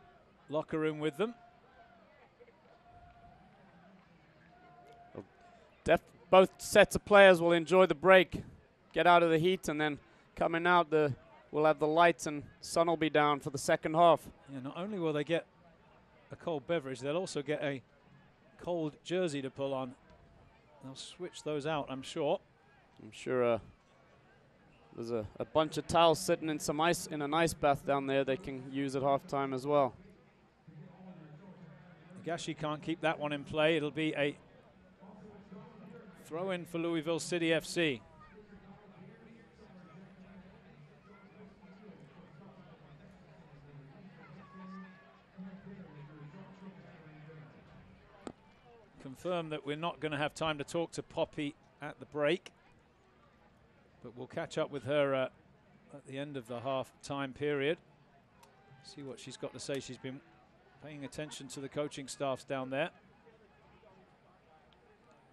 locker room with them. Both sets of players will enjoy the break, get out of the heat, and then coming out, we'll have the lights and sun will be down for the second half. Yeah, not only will they get a cold beverage, they'll also get a cold jersey to pull on. They'll switch those out, I'm sure. I'm sure there's a bunch of towels sitting in some ice in an ice bath down there they can use at halftime as well. Nagashi can't keep that one in play. It'll be a throw in for Louisville City FC. Confirm that we're not going to have time to talk to Poppy at the break, but we'll catch up with her at the end of the half-time period. See what she's got to say. She's been paying attention to the coaching staffs down there.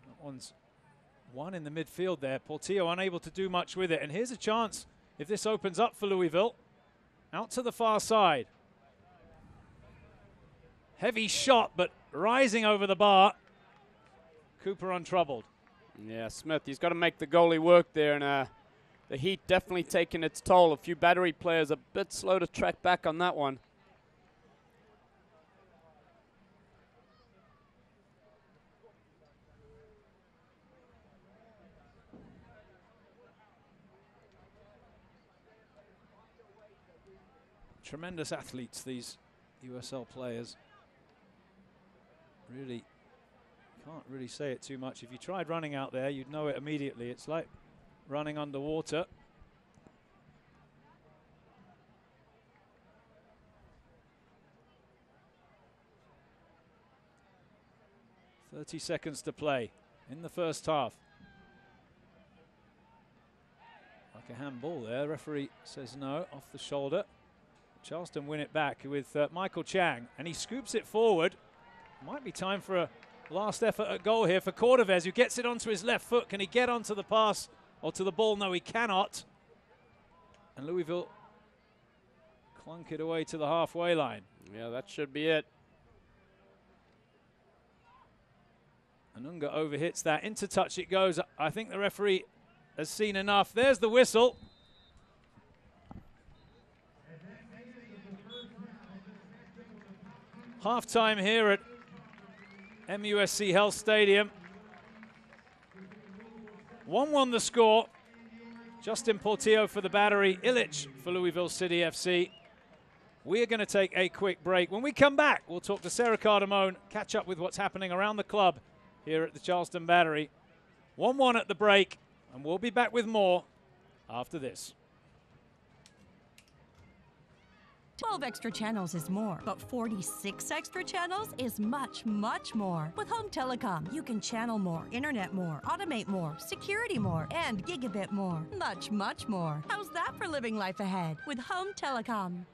That one's one in the midfield there. Portillo unable to do much with it. And here's a chance if this opens up for Louisville. Out to the far side. Heavy shot, but rising over the bar. Cooper untroubled. Yeah, Smith, he's got to make the goalie work there, and the heat definitely taking its toll. A few battery players a bit slow to track back on that one. Tremendous athletes, these USL players. Really can't really say it too much. If you tried running out there, you'd know it immediately. It's like running underwater. "30 seconds to play in the first half." Like a handball there. Referee says no, off the shoulder. Charleston win it back with Michael Chang, and he scoops it forward. Might be time for a last effort at goal here for Cordovez, who gets it onto his left foot. Can he get onto the pass or to the ball? No, he cannot. And Louisville clunk it away to the halfway line. Yeah, that should be it. Anunga overhits that. Into touch it goes. I think the referee has seen enough. There's the whistle. Half-time here at MUSC Health Stadium. 1-1 the score. Justin Portillo for the battery. Illich for Louisville City FC. We are going to take a quick break. When we come back, we'll talk to Sarah Cardamone, catch up with what's happening around the club here at the Charleston Battery. 1-1 at the break, and we'll be back with more after this. 12 extra channels is more, but 46 extra channels is much, much more. With Home Telecom, you can channel more, internet more, automate more, security more, and gigabit more. Much, much more. How's that for living life ahead with Home Telecom?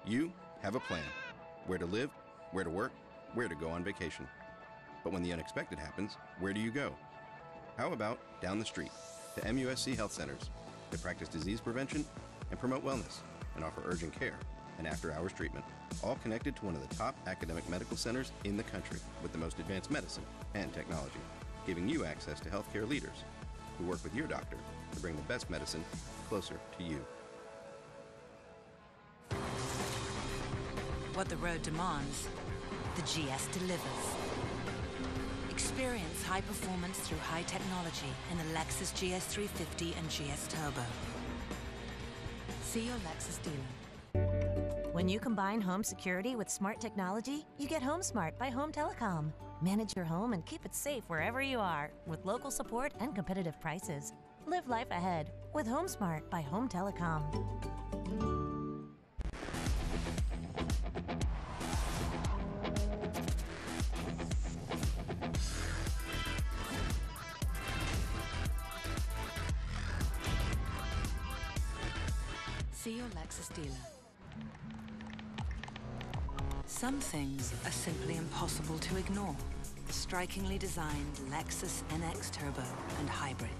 You have a plan. Where to live, where to work, where to go on vacation. But when the unexpected happens, where do you go? How about down the street to MUSC Health Centers to practice disease prevention and promote wellness, and offer urgent care and after-hours treatment, all connected to one of the top academic medical centers in the country with the most advanced medicine and technology, giving you access to healthcare leaders who work with your doctor to bring the best medicine closer to you. What the road demands, the GS delivers. Experience high performance through high technology in the Lexus GS 350 and GS Turbo. See your Lexus dealer. When you combine home security with smart technology, you get Home Smart by Home Telecom. Manage your home and keep it safe wherever you are with local support and competitive prices. Live life ahead with Home Smart by Home Telecom. See your Lexus dealer. Some things are simply impossible to ignore. Strikingly designed Lexus NX Turbo and Hybrid.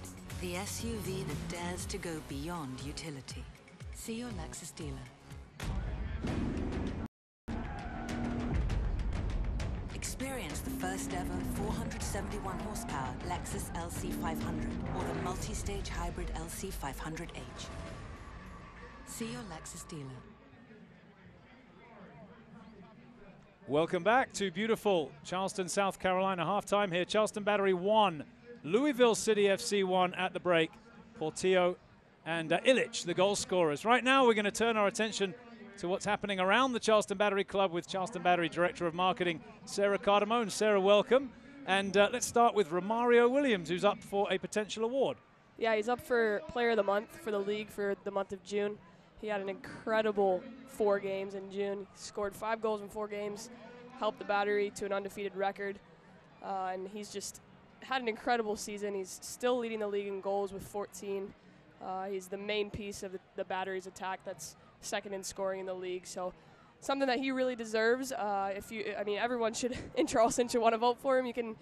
The SUV that dares to go beyond utility. See your Lexus dealer. Experience the first ever 471 horsepower Lexus LC500 or the multi-stage hybrid LC500H. See your Lexus dealer. Welcome back to beautiful Charleston, South Carolina. Halftime here. Charleston Battery 1, Louisville City FC 1 at the break. Portillo and Illich, the goal scorers. Right now we're going to turn our attention to what's happening around the Charleston Battery Club with Charleston Battery Director of Marketing, Sarah Cardamone. Sarah, welcome. And let's start with Romario Williams, who's up for a potential award. Yeah, he's up for Player of the Month for the league for the month of June. He had an incredible 4 games in June. He scored 5 goals in 4 games, helped the Battery to an undefeated record, and he's just had an incredible season. He's still leading the league in goals with 14. He's the main piece of the Battery's attack that's second in scoring in the league. So something that he really deserves. Everyone should in Charleston should want to vote for him. You can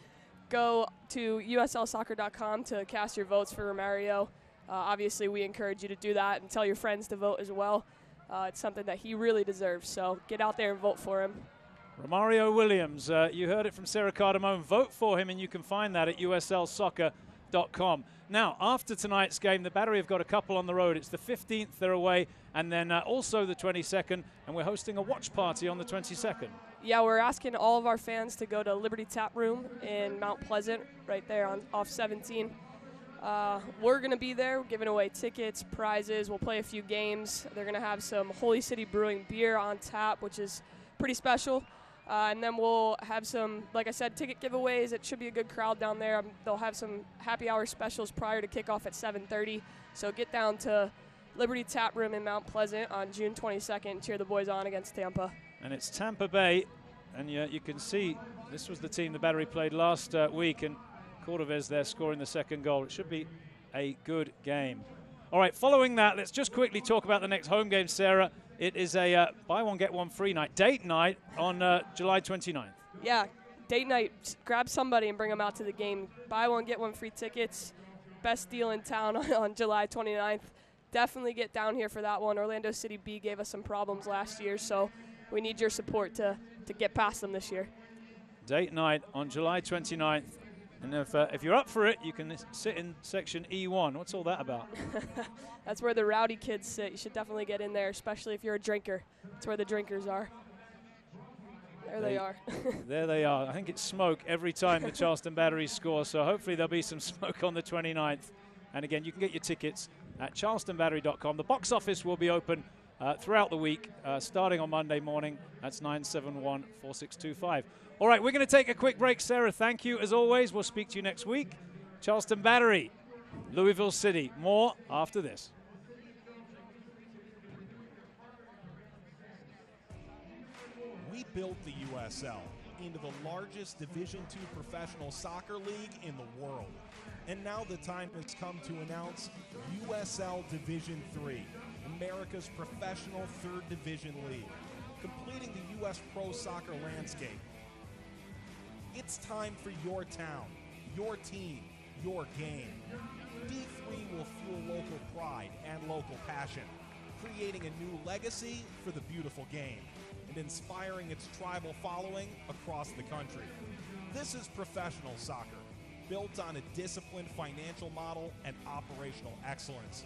go to uslsoccer.com to cast your votes for Romario. Obviously, we encourage you to do that and tell your friends to vote as well. It's something that he really deserves, so get out there and vote for him. Romario Williams, you heard it from Sarah Cardamone. Vote for him, and you can find that at uslsoccer.com. Now, after tonight's game, the Battery have got a couple on the road. It's the 15th, they're away, and then also the 22nd, and we're hosting a watch party on the 22nd. Yeah, we're asking all of our fans to go to Liberty Tap Room in Mount Pleasant, right there off 17. We're going to be there giving away tickets, prizes. We'll play a few games. They're going to have some Holy City Brewing beer on tap, which is pretty special. And then we'll have some, like I said, ticket giveaways. It should be a good crowd down there. They'll have some happy hour specials prior to kickoff at 7:30. So get down to Liberty Tap Room in Mount Pleasant on June 22nd and cheer the boys on against Tampa. And it's Tampa Bay, and you can see this was the team the Battery played last week, and Cordovez there scoring the second goal. It should be a good game. All right, following that, let's just quickly talk about the next home game, Sarah. It is a buy one, get one free night, date night on July 29th. Yeah, date night. Grab somebody and bring them out to the game. Buy one, get one free tickets. Best deal in town on July 29th. Definitely get down here for that one. Orlando City B gave us some problems last year, so we need your support to get past them this year. Date night on July 29th. And if you're up for it, you can sit in section E1. What's all that about? That's where the rowdy kids sit. You should definitely get in there, especially if you're a drinker. That's where the drinkers are. There they are. There they are. I think it's smoke every time the Charleston Battery score, so hopefully there'll be some smoke on the 29th. And again, you can get your tickets at charlestonbattery.com. The box office will be open throughout the week, starting on Monday morning. That's 971-4625. All right, we're going to take a quick break. Sarah, thank you as always. We'll speak to you next week. Charleston Battery, Louisville City. More after this. We built the USL into the largest Division II professional soccer league in the world. And now the time has come to announce USL Division III, America's professional third division league, completing the U.S. pro soccer landscape. It's time for your town, your team, your game. D3 will fuel local pride and local passion, creating a new legacy for the beautiful game and inspiring its tribal following across the country. This is professional soccer, built on a disciplined financial model and operational excellence,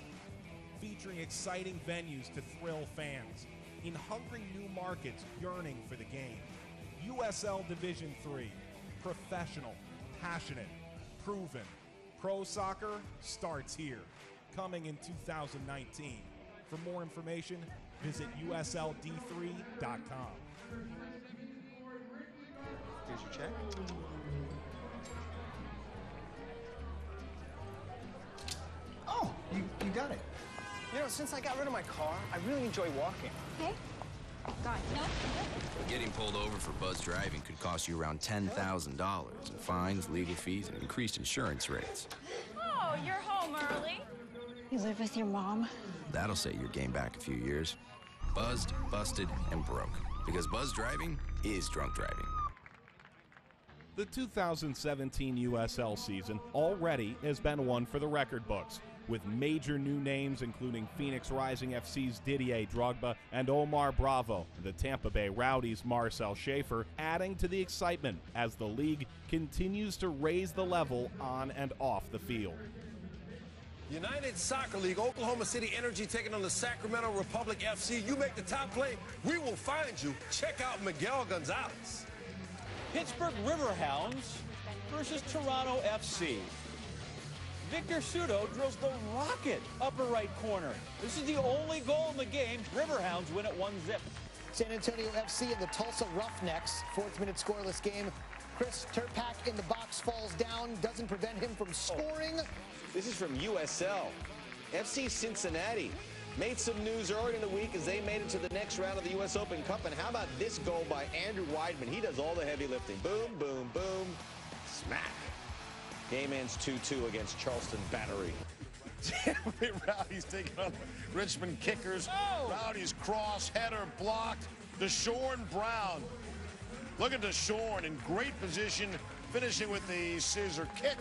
featuring exciting venues to thrill fans, in hungry new markets yearning for the game. USL Division III. Professional, passionate, proven. Pro soccer starts here. Coming in 2019. For more information, visit usld3.com. Here's your check. Oh, you got it. You know, since I got rid of my car, I really enjoy walking. Okay. God, no. Getting pulled over for buzz driving could cost you around $10,000 in fines, legal fees, and increased insurance rates. Oh, you're home early. You live with your mom? That'll set your game back a few years. Buzzed, busted, and broke. Because buzz driving is drunk driving. The 2017 USL season already has been one for the record books, with major new names including Phoenix Rising FC's Didier Drogba and Omar Bravo, and the Tampa Bay Rowdies' Marcel Schaefer adding to the excitement as the league continues to raise the level on and off the field. United Soccer League, Oklahoma City Energy taking on the Sacramento Republic FC. You make the top play, we will find you. Check out Miguel Gonzalez. Pittsburgh Riverhounds versus Toronto FC. Victor Sudo drills the rocket upper right corner. This is the only goal in the game. Riverhounds win at 1-0. San Antonio FC and the Tulsa Roughnecks. 4th minute scoreless game. Chris Turpak in the box falls down, doesn't prevent him from scoring. This is from USL. FC Cincinnati made some news earlier in the week as they made it to the next round of the U.S. Open Cup. And how about this goal by Andrew Weidman? He does all the heavy lifting. Boom, boom, boom. Smack. Game ends 2-2 against Charleston Battery. Rowdy's taking on Richmond Kickers. Rowdy's cross, header blocked. DeShorn Brown. Look at DeShorn in great position, finishing with the scissor kick.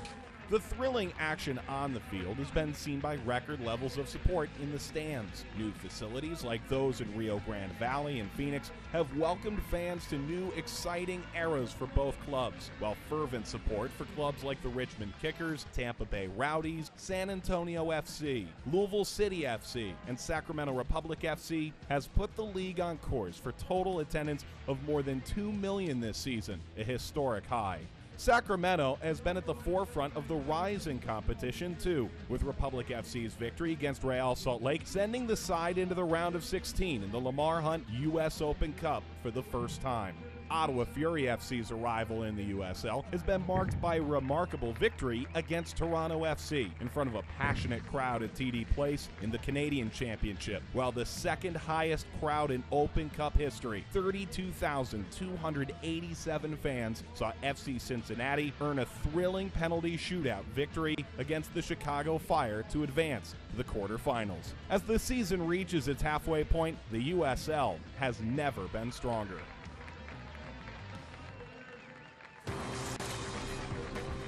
The thrilling action on the field has been seen by record levels of support in the stands. New facilities like those in Rio Grande Valley and Phoenix have welcomed fans to new, exciting eras for both clubs, while fervent support for clubs like the Richmond Kickers, Tampa Bay Rowdies, San Antonio FC, Louisville City FC, and Sacramento Republic FC has put the league on course for total attendance of more than 2 million this season, a historic high. Sacramento has been at the forefront of the rising competition too, with Republic FC's victory against Real Salt Lake sending the side into the round of 16 in the Lamar Hunt U.S. Open Cup for the first time. Ottawa Fury FC's arrival in the USL has been marked by a remarkable victory against Toronto FC in front of a passionate crowd at TD Place in the Canadian Championship, while the second highest crowd in Open Cup history, 32,287 fans, saw FC Cincinnati earn a thrilling penalty shootout victory against the Chicago Fire to advance to the quarterfinals. As the season reaches its halfway point, the USL has never been stronger.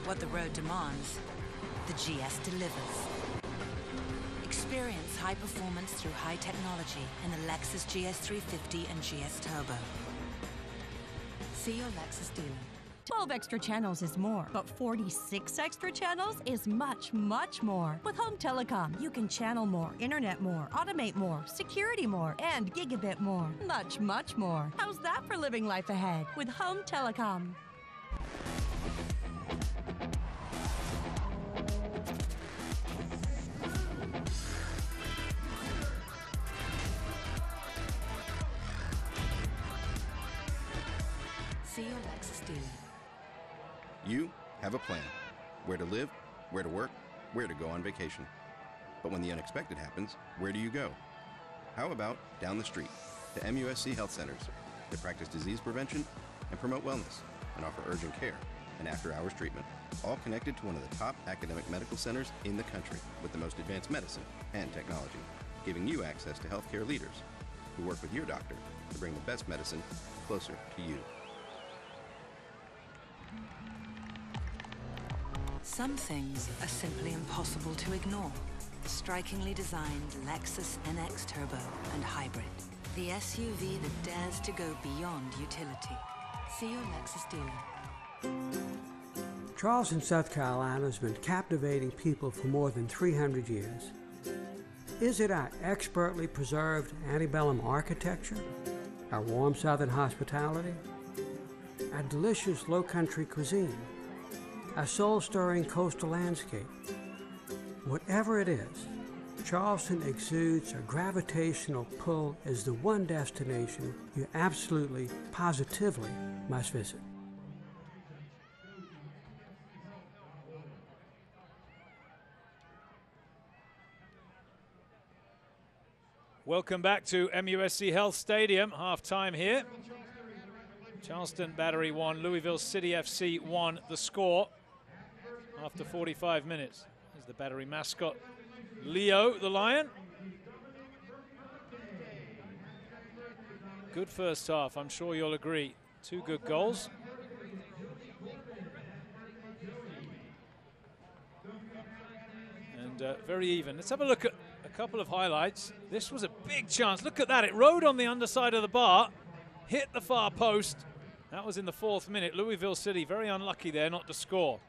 What the road demands, the GS delivers. Experience high performance through high technology in the Lexus GS 350 and GS Turbo. See your Lexus dealer. 12 extra channels is more, but 46 extra channels is much, much more. With Home Telecom, you can channel more, internet more, automate more, security more, and gigabit more. Much, much more. How's that for living life ahead with Home Telecom? See your Lexus dealer. You have a plan. Where to live, where to work, where to go on vacation. But when the unexpected happens, where do you go? How about down the street to MUSC Health Centers that practice disease prevention and promote wellness and offer urgent care and after-hours treatment, all connected to one of the top academic medical centers in the country with the most advanced medicine and technology, giving you access to healthcare leaders who work with your doctor to bring the best medicine closer to you. Some things are simply impossible to ignore. Strikingly designed Lexus NX Turbo and Hybrid. The SUV that dares to go beyond utility. See your Lexus dealer. Charleston, South Carolina has been captivating people for more than 300 years. Is it our expertly preserved antebellum architecture? Our warm southern hospitality? Our delicious low-country cuisine? Our soul-stirring coastal landscape? Whatever it is, Charleston exudes a gravitational pull as the one destination you absolutely, positively must visit. Welcome back to MUSC Health Stadium. Half-time here. Charleston Battery 1, Louisville City FC 1, the score after 45 minutes. As the Battery mascot Leo, the Lion. Good first half, I'm sure you'll agree. 2 good goals. And very even. Let's have a look at a couple of highlights. This was a big chance. Look at that. It rode on the underside of the bar, hit the far post. That was in the 4th minute. Louisville City very unlucky there not to score.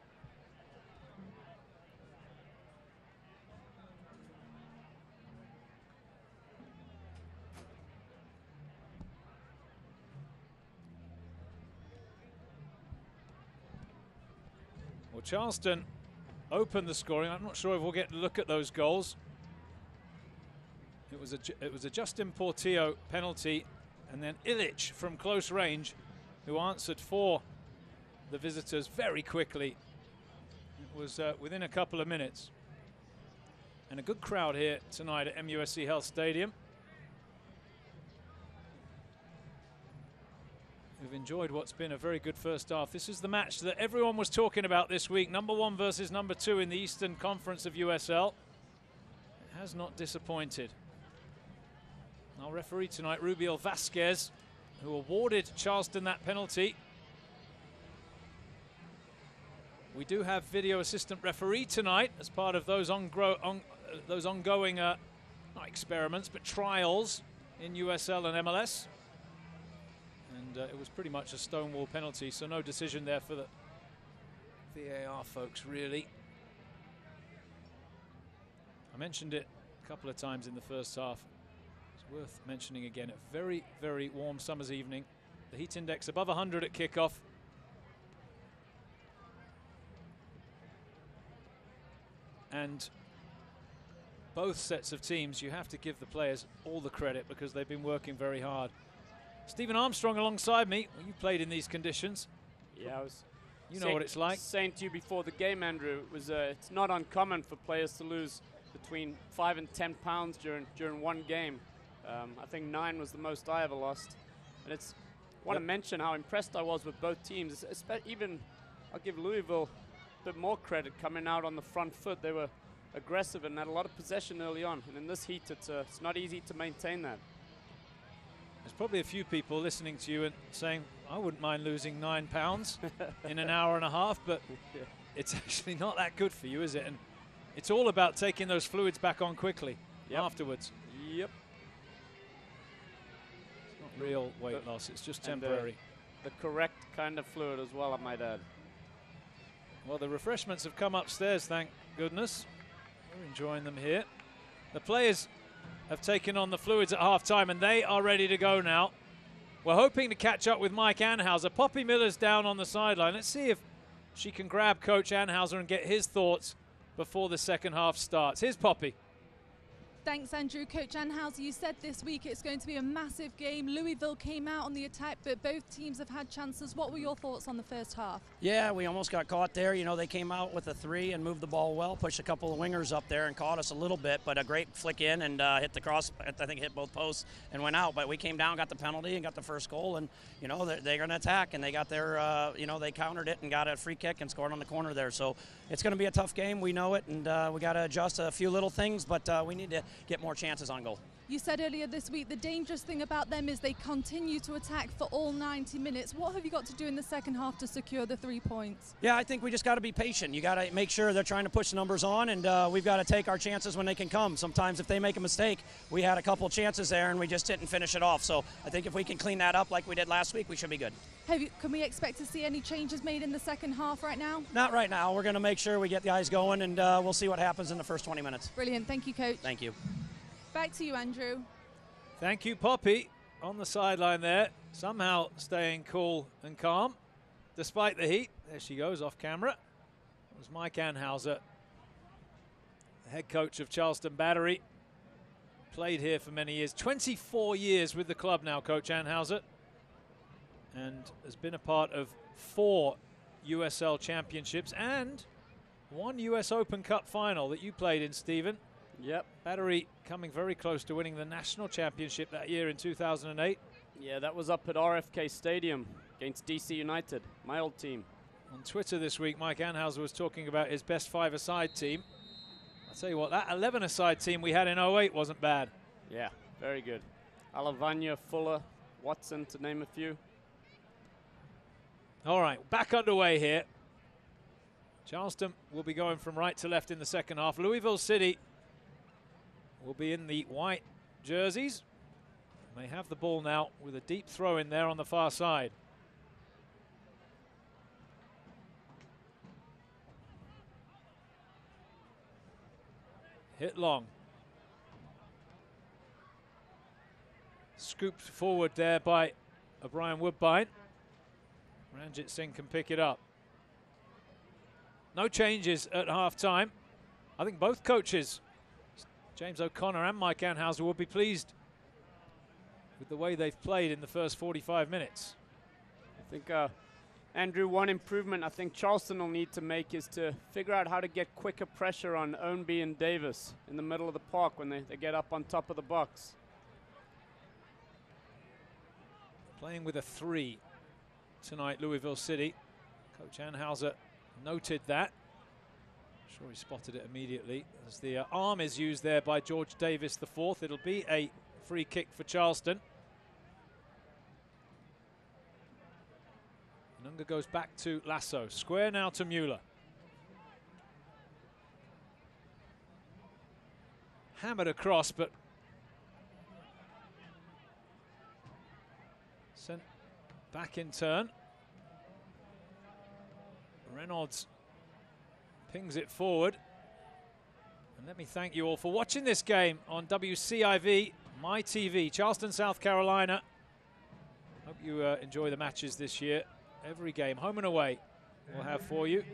Well, Charleston opened the scoring. I'm not sure if we'll get to look at those goals. It was a Justin Portillo penalty, and then Illich from close range, who answered for the visitors very quickly. It was within a couple of minutes. And a good crowd here tonight at MUSC Health Stadium. We've enjoyed what's been a very good first half. This is the match that everyone was talking about this week. Number 1 versus number 2 in the Eastern Conference of USL. It has not disappointed. Our referee tonight, Rubiel Vasquez, who awarded Charleston that penalty. We do have video assistant referee tonight as part of those ongoing, not experiments, but trials in USL and MLS. And it was pretty much a stonewall penalty, so no decision there for the VAR folks, really. I mentioned it a couple of times in the first half. It's worth mentioning again. A very, very warm summer's evening. The heat index above 100 at kickoff. And both sets of teams, you have to give the players all the credit because they've been working very hard. Stephen Armstrong alongside me. Well, you played in these conditions. Yeah, you know what it's like. Saying to you before the game, Andrew, it was it's not uncommon for players to lose between 5 and 10 pounds during one game. I think 9 was the most I ever lost. And it's want to mention how impressed I was with both teams. Even I'll give Louisville a bit more credit coming out on the front foot. They were aggressive and had a lot of possession early on. And in this heat, it's not easy to maintain that. There's probably a few people listening to you and saying, I wouldn't mind losing 9 pounds in an hour and a half, but it's actually not that good for you, is it? And it's all about taking those fluids back on quickly afterwards. Yep. It's not real weight loss, it's just temporary. The correct kind of fluid as well, I might add. Well, the refreshments have come upstairs, thank goodness. We're enjoying them here. The players have taken on the fluids at half-time, and they are ready to go now. We're hoping to catch up with Mike Anhauser. Poppy Miller's down on the sideline. Let's see if she can grab Coach Anhauser and get his thoughts before the second half starts. Here's Poppy. Thanks, Andrew. Coach Anhauser, you said this week it's going to be a massive game. Louisville came out on the attack, but both teams have had chances. What were your thoughts on the first half? Yeah, we almost got caught there. You know, they came out with a 3 and moved the ball well, pushed a couple of wingers up there and caught us a little bit, but a great flick in and hit the cross, I think hit both posts and went out. But we came down, got the penalty and got the first goal, and, you know, they're going to attack, and they got their, you know, they countered it and got a free kick and scored on the corner there. So it's going to be a tough game. We know it, and we got to adjust a few little things, but we need to get more chances on goal. You said earlier this week the dangerous thing about them is they continue to attack for all 90 minutes. What have you got to do in the second half to secure the 3 points? Yeah, I think we just got to be patient. You got to make sure they're trying to push the numbers on, and we've got to take our chances when they can come. Sometimes if they make a mistake, we had a couple chances there and we just didn't finish it off. So I think if we can clean that up like we did last week, we should be good. Can we expect to see any changes made in the second half right now? Not right now. We're going to make sure we get the guys going, and we'll see what happens in the first 20 minutes. Brilliant. Thank you, Coach. Thank you. Back to you, Andrew. Thank you, Poppy, on the sideline there, somehow staying cool and calm despite the heat. There she goes off camera. It was Mike Anhauser, the head coach of Charleston Battery. Played here for many years, 24 years with the club now, Coach Anhauser, and has been a part of 4 USL championships and 1 US Open Cup final that you played in, Stephen. Yep. Battery coming very close to winning the national championship that year in 2008. Yeah, that was up at RFK Stadium against DC United, my old team. On Twitter this week, Mike Anhauser was talking about his best 5-a-side team. I tell you what, that 11-a-side team we had in 08 wasn't bad. Yeah, very good. Alavanya, Fuller, Watson, to name a few. All right, back underway here. Charleston will be going from right to left in the second half. Louisville City will be in the white jerseys. They have the ball now with a deep throw in there on the far side. Hit long. Scooped forward there by O'Brien Woodbine. Ranjit Singh can pick it up. No changes at half-time. I think both coaches, James O'Connor and Mike Anhauser, will be pleased with the way they've played in the first 45 minutes. I think, Andrew, one improvement I think Charleston will need to make is to figure out how to get quicker pressure on Ownby and Davis in the middle of the park when they get up on top of the box. Playing with a 3 tonight, Louisville City. Coach Anhauser noted that. I'm sure he spotted it immediately as the arm is used there by George Davis IV. It'll be a free kick for Charleston. Nunga goes back to Lasso. Square now to Mueller. Hammered across, but sent back in turn. Reynolds pings it forward. And let me thank you all for watching this game on WCIV, My TV, Charleston, South Carolina. Hope you enjoy the matches this year. Every game, home and away, we'll have for you.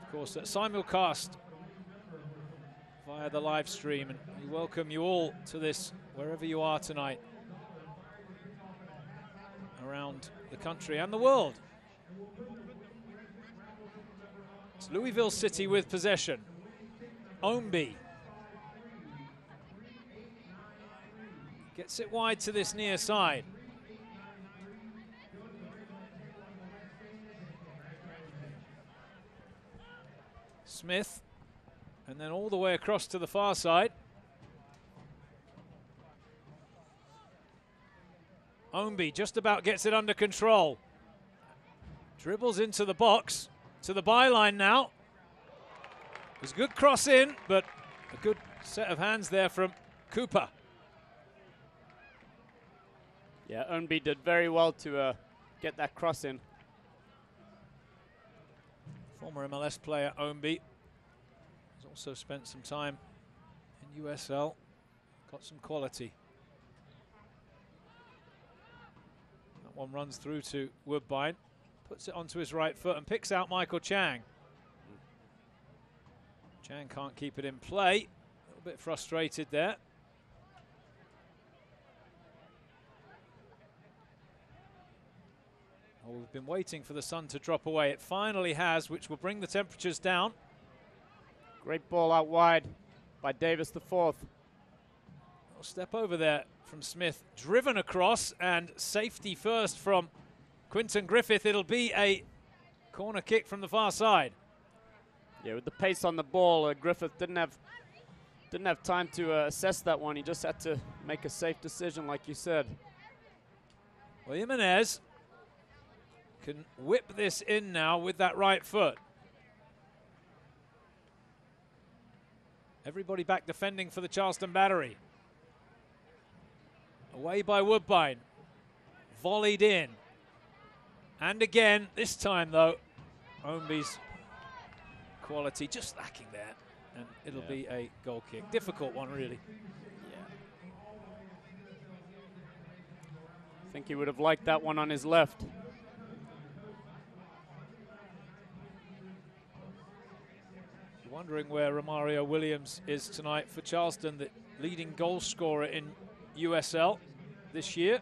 Of course, simulcast via the live stream. And we welcome you all to this wherever you are tonight around the country and the world. It's Louisville City with possession. Ownby gets it wide to this near side. Smith, and then all the way across to the far side. Ownby just about gets it under control. Dribbles into the box, to the byline now. It was a good cross in, but a good set of hands there from Cooper. Yeah, Ownby did very well to get that cross in. Former MLS player Ownby has also spent some time in USL, got some quality. That one runs through to Woodbine, puts it onto his right foot and picks out Michael Chang. Chang can't keep it in play, a little bit frustrated there. Oh, we've been waiting for the sun to drop away. It finally has, which will bring the temperatures down. Great ball out wide by Davis IV. I'll step over there from Smith, driven across, and safety first from Quinton Griffith. It'll be a corner kick from the far side. Yeah, with the pace on the ball, Griffith didn't have time to assess that one. He just had to make a safe decision, like you said. Well, Jimenez can whip this in now with that right foot. Everybody back defending for the Charleston Battery. Away by Woodbine. Volleyed in. And again, this time though, Ownby's quality just lacking there. And it'll be a goal kick. Difficult one, really. I think he would have liked that one on his left. Wondering where Romario Williams is tonight for Charleston, the leading goal scorer in USL this year.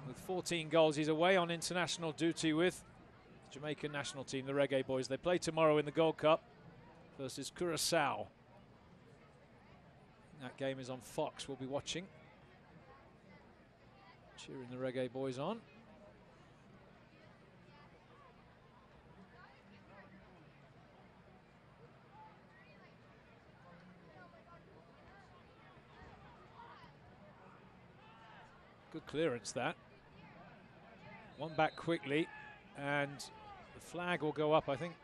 With 14 goals, he's away on international duty with the Jamaican national team, the Reggae Boys. They play tomorrow in the Gold Cup versus Curaçao. That game is on Fox. We'll be watching. Cheering the Reggae Boys on. Good clearance, that. One back quickly, and the flag will go up, I think.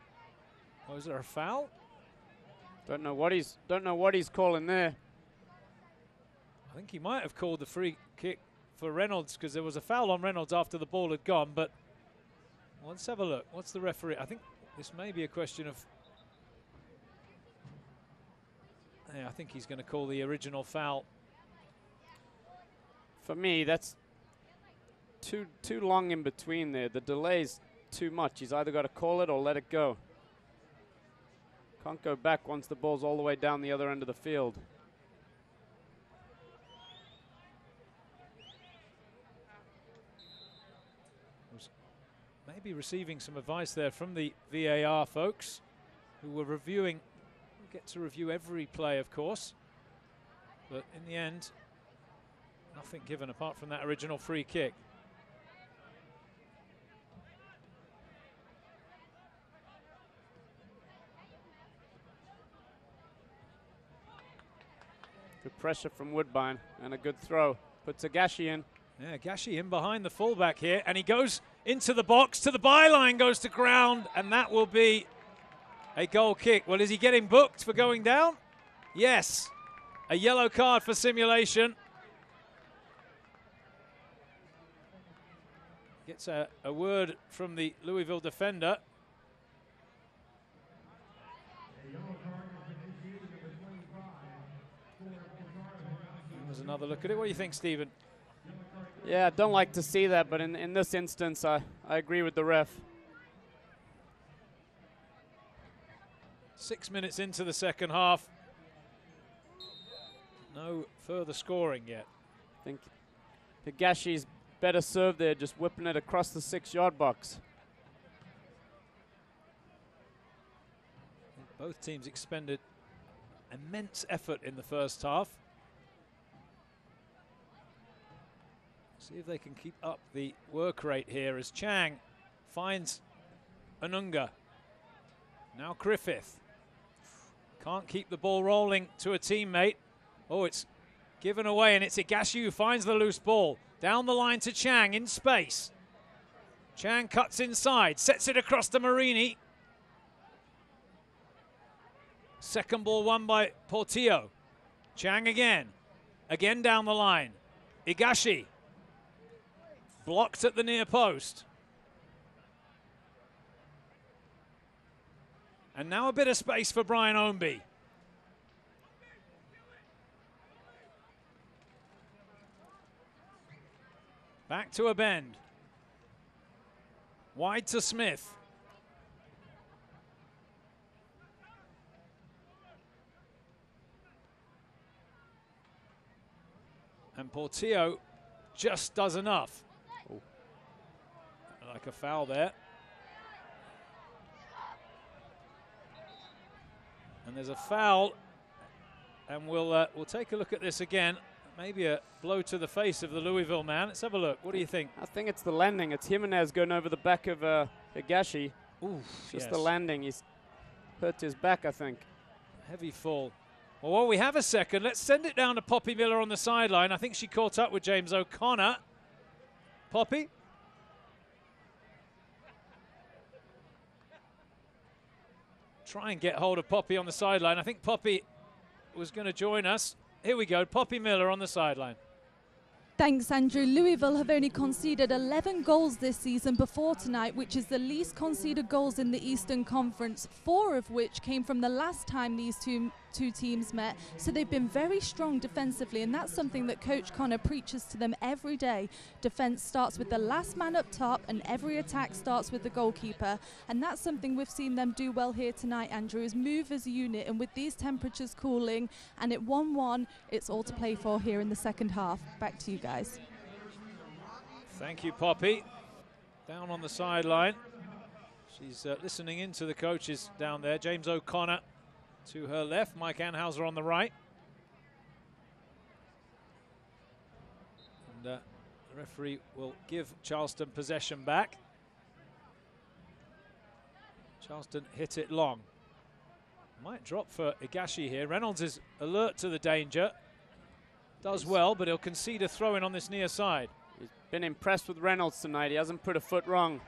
Oh, is there a foul? Don't know what he's calling there. I think he might have called the free kick for Reynolds, because there was a foul on Reynolds after the ball had gone, but let's have a look. What's the referee? I think this may be a question of... Yeah, I think he's going to call the original foul. For me, that's too long in between there. The delay's too much. He's either got to call it or let it go. Can't go back once the ball's all the way down the other end of the field. Maybe receiving some advice there from the VAR folks, who were reviewing. We get to review every play, of course, but in the end, nothing given apart from that original free kick. Good pressure from Woodbine and a good throw. Puts Agashi in. Yeah, Agashi in behind the fullback here, and he goes into the box, to the byline, goes to ground, and that will be a goal kick. Well, is he getting booked for going down? Yes. A yellow card for simulation. Gets a word from the Louisville defender. There's another look at it. What do you think, Stephen? Yeah, I don't like to see that, but in this instance, I agree with the ref. 6 minutes into the second half. No further scoring yet. I think Higashi's better serve there, just whipping it across the 6-yard box. Both teams expended immense effort in the first half. See if they can keep up the work rate here as Chang finds Anunga. Now Griffith. Can't keep the ball rolling to a teammate. Oh, it's given away, and it's Higashi who finds the loose ball. Down the line to Chang in space. Chang cuts inside, sets it across to Marini. Second ball won by Portillo. Chang again. Again down the line. Higashi. Blocked at the near post. And now a bit of space for Brian Ownby. Back to a bend. Wide to Smith. And Portillo just does enough. Like a foul there. And there's a foul, and we'll take a look at this again. Maybe a blow to the face of the Louisville man. Let's have a look. What do you think? I think it's the landing. It's Jimenez going over the back of Higashi. Ooh, just the landing. He's hurt his back, I think. Heavy fall. Well, while we have a second, let's send it down to Poppy Miller on the sideline. I think she caught up with James O'Connor. Poppy? Try and get hold of Poppy on the sideline. I think Poppy was going to join us. Here we go, Poppy Miller on the sideline. Thanks, Andrew. Louisville have only conceded 11 goals this season before tonight, which is the least conceded goals in the Eastern Conference, 4 of which came from the last time these two teams met. So they've been very strong defensively, and that's something that Coach Connor preaches to them every day. Defense starts with the last man up top, and every attack starts with the goalkeeper. And that's something we've seen them do well here tonight, Andrew, is move as a unit. And with these temperatures cooling and it 1-1, it's all to play for here in the second half. Back to you guys. Thank you, Poppy. Down on the sideline. She's listening in to the coaches down there. James O'Connor to her left, Mike Anhauser on the right. And the referee will give Charleston possession back. Charleston hit it long. Might drop for Higashi here. Reynolds is alert to the danger. Does well, but he'll concede a throw-in on this near side. Been impressed with Reynolds tonight. He hasn't put a foot wrong.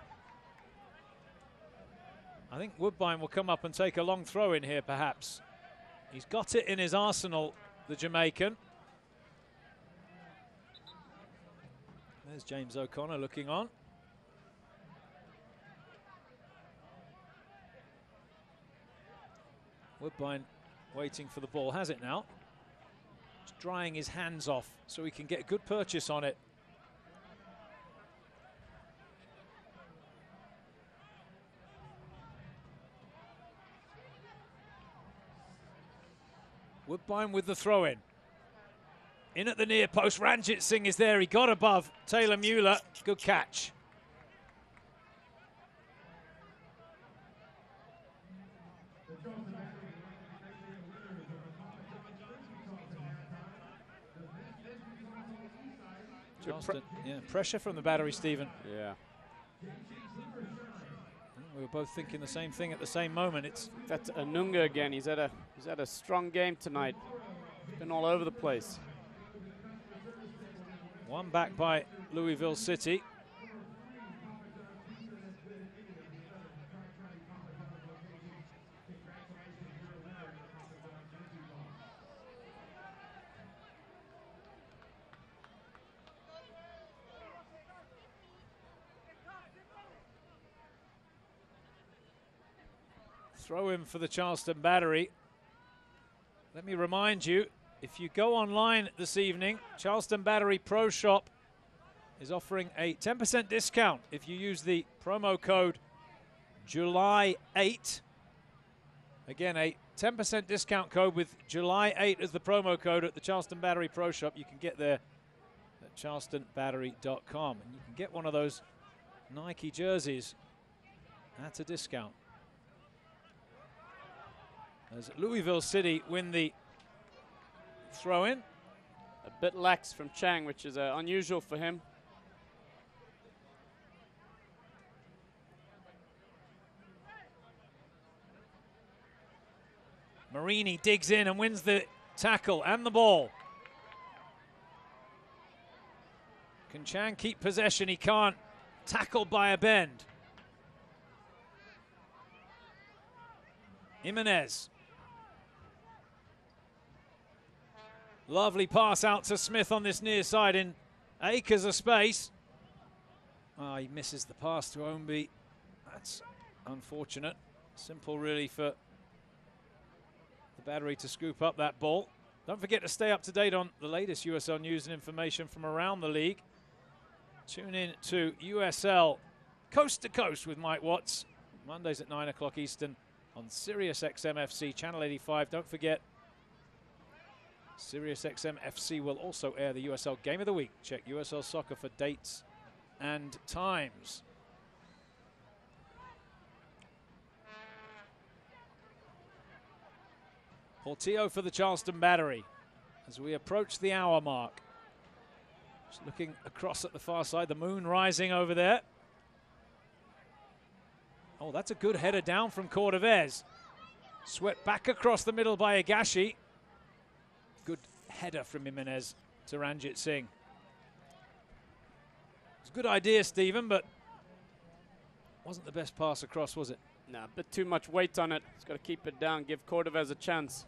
I think Woodbine will come up and take a long throw in here, perhaps. He's got it in his arsenal, the Jamaican. There's James O'Connor looking on. Woodbine waiting for the ball. Has it now. Just drying his hands off so he can get a good purchase on it. Woodbine with the throw-in. In at the near post, Ranjit Singh is there. He got above Taylor Mueller. Good catch. Charleston, yeah, pressure from the battery, Stephen. Yeah. We were both thinking the same thing at the same moment. That's Anunga again. He's had a strong game tonight. Been all over the place. One back by Louisville City. Throw in for the Charleston Battery. Let me remind you, if you go online this evening, Charleston Battery Pro Shop is offering a 10% discount if you use the promo code July 8. Again, a 10% discount code with July 8 as the promo code at the Charleston Battery Pro Shop. You can get there at charlestonbattery.com, and you can get one of those Nike jerseys at a discount. As Louisville City win the throw-in. A bit lax from Chang, which is unusual for him. Marini digs in and wins the tackle and the ball. Can Chang keep possession? He can't. Tackled by a bend. Jimenez. Lovely pass out to Smith on this near side in acres of space. Oh, he misses the pass to Ombi. That's unfortunate. Simple really for the Battery to scoop up that ball. Don't forget to stay up to date on the latest USL news and information from around the league. Tune in to USL Coast to Coast with Mike Watts. Mondays at 9 o'clock Eastern on Sirius XM FC Channel 85. Don't forget, Sirius XM FC will also air the USL Game of the Week. Check USL Soccer for dates and times. Portillo for the Charleston Battery as we approach the hour mark. Just looking across at the far side, the moon rising over there. Oh, that's a good header down from Cordovez. Swept back across the middle by Agashi. Good header from Jimenez to Ranjit Singh. It's a good idea, Stephen, but wasn't the best pass across, was it? Nah, a bit too much weight on it. He's got to keep it down, give Cordovez a chance.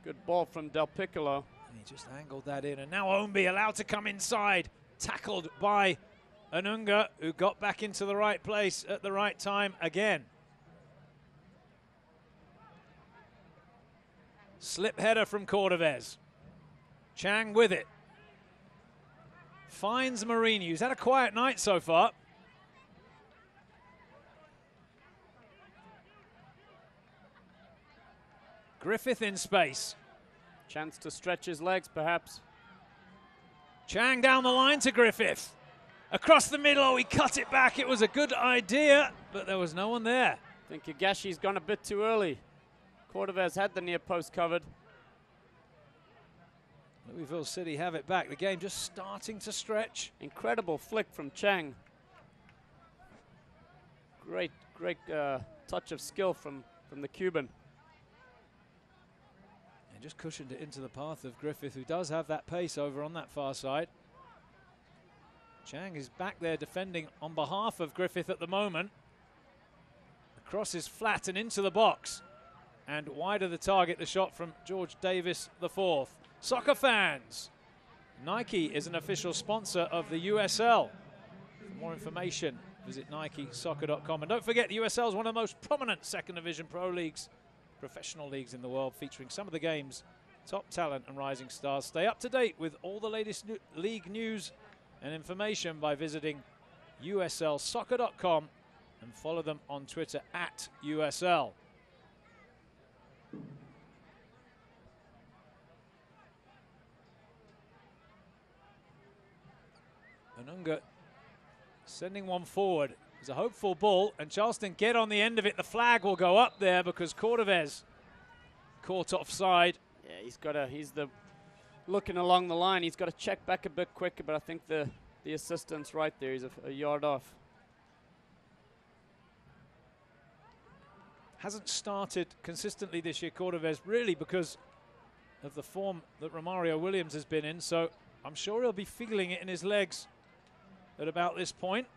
Good ball from Del Piccolo. He just angled that in, and now Ombi allowed to come inside. Tackled by Anunga, who got back into the right place at the right time again. Slip header from Cordovez. Chang with it. Finds Marini, who's had a quiet night so far. Griffith in space. Chance to stretch his legs, perhaps. Chang down the line to Griffith. Across the middle, oh, he cut it back. It was a good idea, but there was no one there. I think Agashi's gone a bit too early. Cordovez had the near post covered. Louisville City have it back. The game just starting to stretch. Incredible flick from Chang. Great touch of skill from the Cuban. And just cushioned it into the path of Griffith, who does have that pace over on that far side. Chang is back there defending on behalf of Griffith at the moment. The cross is flat and into the box. And wide of the target, the shot from George Davis IV. Soccer fans, Nike is an official sponsor of the USL. For more information, visit NikeSoccer.com. And don't forget, the USL is one of the most prominent second division pro leagues, professional leagues in the world, featuring some of the game's top talent and rising stars. Stay up to date with all the latest league news and information by visiting USLsoccer.com and follow them on Twitter at USL. Anunga sending one forward. It's a hopeful ball, and Charleston get on the end of it. The flag will go up there because Cordovez caught offside. Yeah, he's looking along the line. He's got to check back a bit quicker, but I think the assistant's right there. He's a yard off. Hasn't started consistently this year, Cordovez, really because of the form that Romario Williams has been in, so I'm sure he'll be feeling it in his legs at about this point.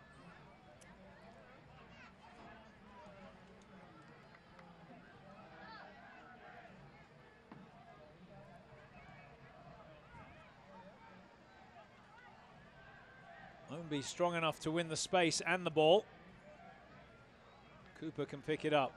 Ownby strong enough to win the space and the ball. Cooper can pick it up.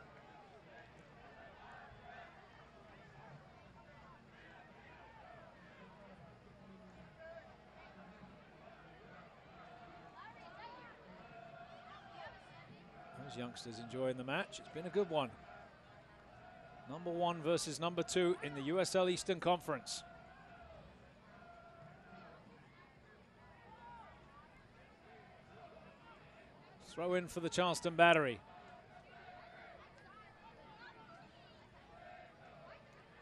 Those youngsters enjoying the match. It's been a good one. Number 1 versus number 2 in the USL Eastern Conference. Throw in for the Charleston Battery.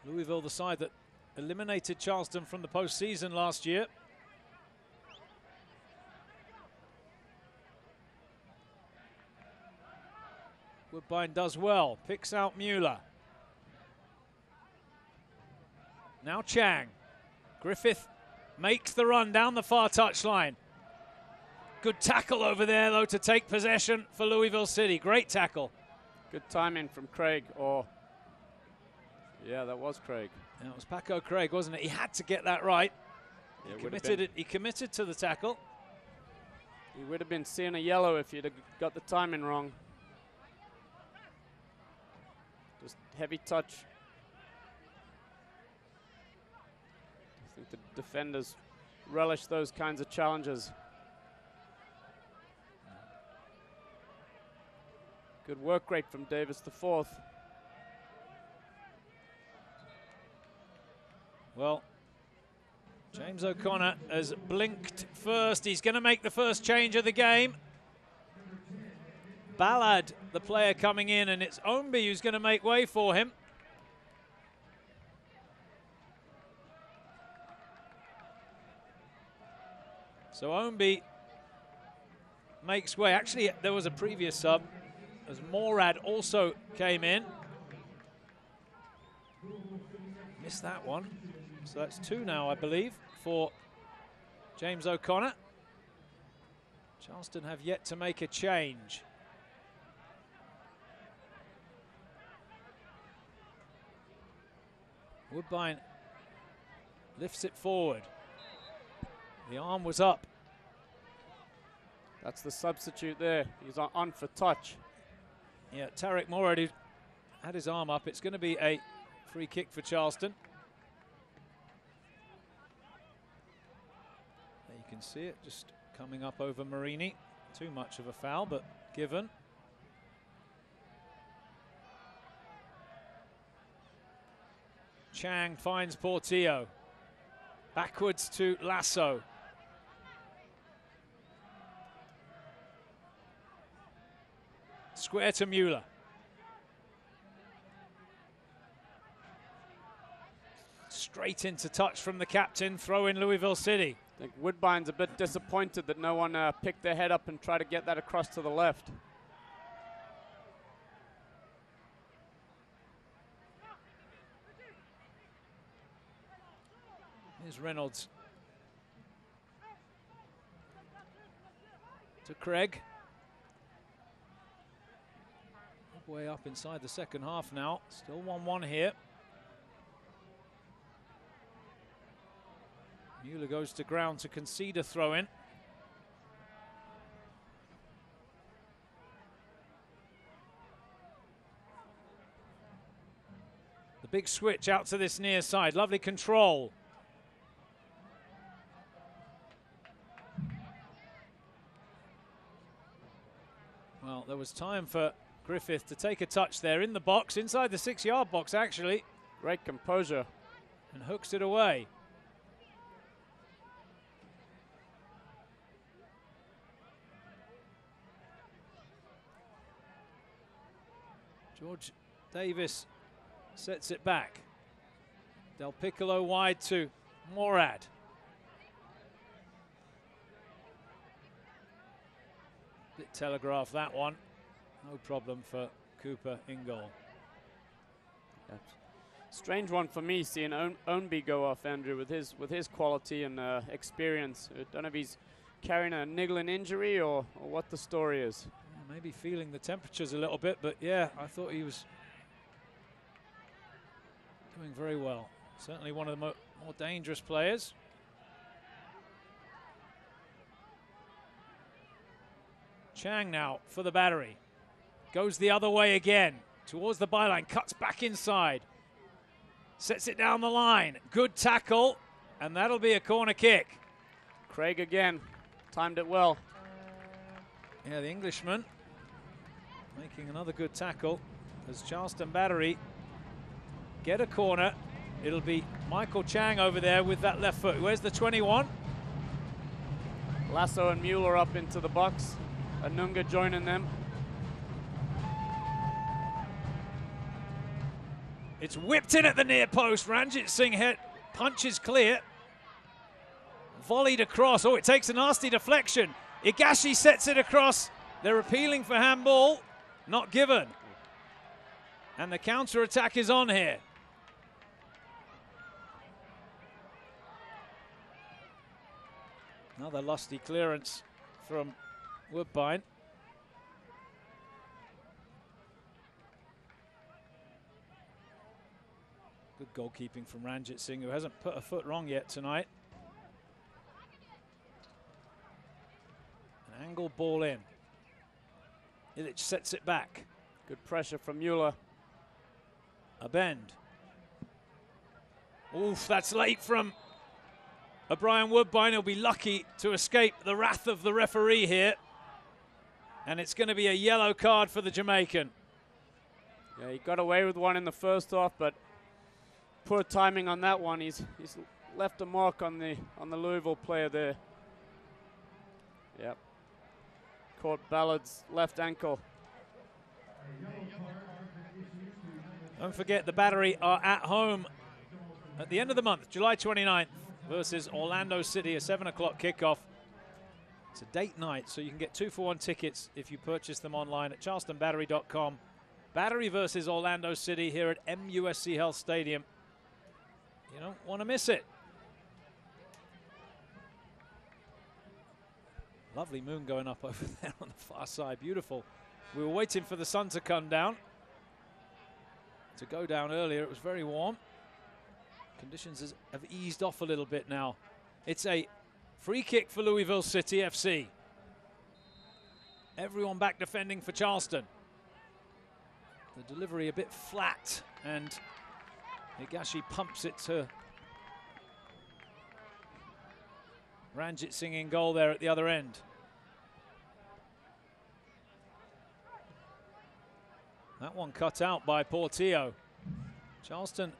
Louisville, the side that eliminated Charleston from the postseason last year. Woodbine does well, picks out Mueller. Now Chang. Griffith makes the run down the far touchline. Good tackle over there, though, to take possession for Louisville City. Great tackle. Good timing from Craig, yeah, that was Craig. That was Paco Craig, wasn't it? He had to get that right. Yeah, he committed to the tackle. He would have been seeing a yellow if he'd have got the timing wrong. Just heavy touch. I think the defenders relish those kinds of challenges. Good work rate from Davis IV. Well, James O'Connor has blinked first. He's going to make the first change of the game. Ballard, the player coming in, and it's Ownby who's going to make way for him. So Ownby makes way. Actually, there was a previous sub as Morad also came in. Missed that one. So that's 2 now, I believe, for James O'Connor. Charleston have yet to make a change. Woodbine lifts it forward. The arm was up. That's the substitute there. He's on for touch. Yeah, Tarek Morad, who had his arm up. It's going to be a free kick for Charleston. There you can see it just coming up over Marini. Too much of a foul, but given. Chang finds Portillo. Backwards to Lasso. Square to Mueller. Straight into touch from the captain, throw in Louisville City. I think Woodbine's a bit disappointed that no one picked their head up and tried to get that across to the left. Here's Reynolds. To Craig. Way up inside the second half now. Still 1-1 here. Mueller goes to ground to concede a throw-in. The big switch out to this near side. Lovely control. Well, there was time for Griffith to take a touch there in the box, inside the 6-yard box actually. Great composure. And hooks it away. George Davis sets it back. Del Piccolo wide to Morad. Bit telegraphed that one. No problem for Cooper in goal. Strange one for me seeing Ownby go off, Andrew, with his quality and experience. I don't know if he's carrying a niggling injury or what the story is. Yeah, maybe feeling the temperatures a little bit, but yeah, I thought he was doing very well. Certainly one of the more dangerous players. Chang now for the Battery. Goes the other way again, towards the byline, cuts back inside. Sets it down the line. Good tackle, and that'll be a corner kick. Craig again, timed it well. Yeah, the Englishman making another good tackle as Charleston Battery get a corner. It'll be Michael Chang over there with that left foot. Where's the 21? Lasso and Mueller up into the box. Anunga joining them. It's whipped in at the near post. Ranjit Singh hit, punches clear. Volleyed across. Oh, it takes a nasty deflection. Igashi sets it across. They're appealing for handball. Not given. And the counter-attack is on here. Another lusty clearance from Woodbine. Good goalkeeping from Ranjit Singh, who hasn't put a foot wrong yet tonight. An angle ball in. Illich sets it back. Good pressure from Mueller. A bend. Oof, that's late from O'Brien Woodbine. He'll be lucky to escape the wrath of the referee here. And it's going to be a yellow card for the Jamaican. Yeah, he got away with one in the first half, but poor timing on that one. He's left a mark on the Louisville player there. Yep. Caught Ballard's left ankle. Don't forget the Battery are at home at the end of the month, July 29th, versus Orlando City, a 7 o'clock kickoff. It's a date night, so you can get 2-for-1 tickets if you purchase them online at charlestonbattery.com. Battery versus Orlando City here at MUSC Health Stadium. You don't want to miss it. Lovely moon going up over there on the far side. Beautiful. We were waiting for the sun to come down. To go down earlier, it was very warm. Conditions have eased off a little bit now. It's a free kick for Louisville City FC. Everyone back defending for Charleston. The delivery a bit flat, and Higashi pumps it to Ranjit Singh in goal there at the other end. That one cut out by Portillo. Charleston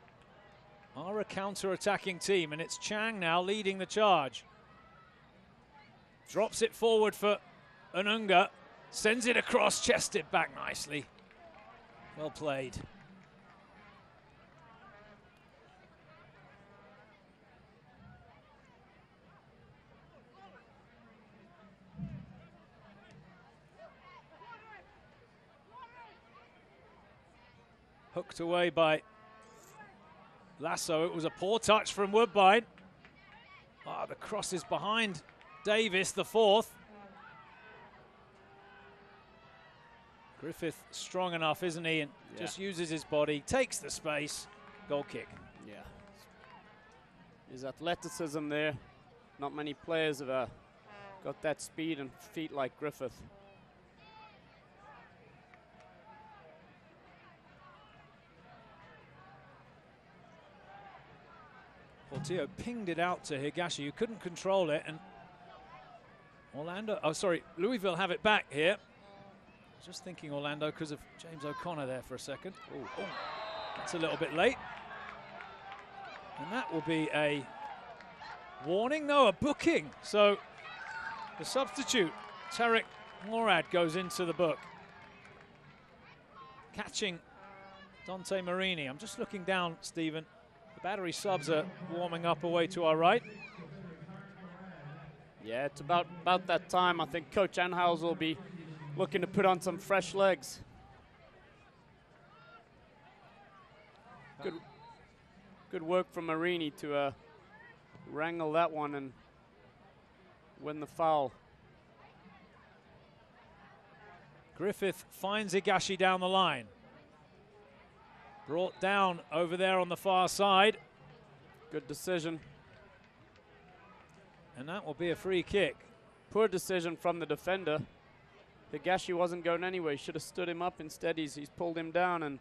are a counter-attacking team, and it's Chang now leading the charge. Drops it forward for Anunga, sends it across, chested back nicely. Well played. Hooked away by Lasso. It was a poor touch from Woodbine. Oh, the cross is behind Davis, the fourth. Griffith strong enough, isn't he? And just uses his body, takes the space, goal kick. Yeah. His athleticism there. Not many players have got that speed and feet like Griffith. Portillo pinged it out to Higashi, who couldn't control it, and Louisville have it back here. Just thinking Orlando because of James O'Connor there for a second. Oh, that's a little bit late. And that will be a warning, no, a booking. So the substitute, Tarek Morad, goes into the book. Catching Dante Marini. I'm just looking down, Stephen. The Battery subs are warming up away to our right. Yeah, it's about that time. I think Coach Anhauser will be looking to put on some fresh legs. Good work from Marini to wrangle that one and win the foul. Griffith finds Higashi down the line. Brought down over there on the far side. Good decision. And that will be a free kick. Poor decision from the defender. Higashi wasn't going anywhere. He should have stood him up. Instead, he's pulled him down and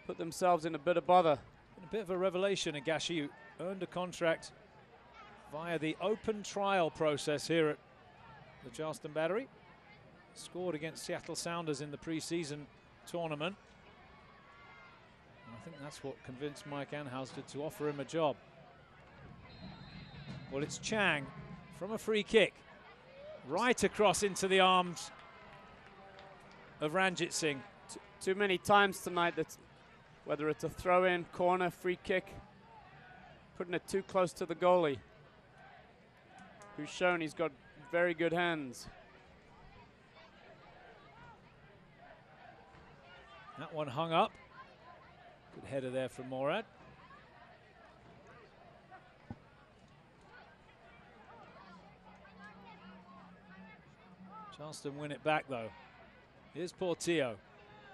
put themselves in a bit of bother. A bit of a revelation, Higashi, who earned a contract via the open trial process here at the Charleston Battery. Scored against Seattle Sounders in the preseason tournament. And I think that's what convinced Mike Anhauser to offer him a job. Well, it's Chang from a free kick. Right across into the arms of Ranjit Singh. Too many times tonight, that's whether it's a throw-in, corner, free kick, putting it too close to the goalie, who's shown he's got very good hands. That one hung up. Good header there from Morad. Charleston win it back though. Here's Portillo.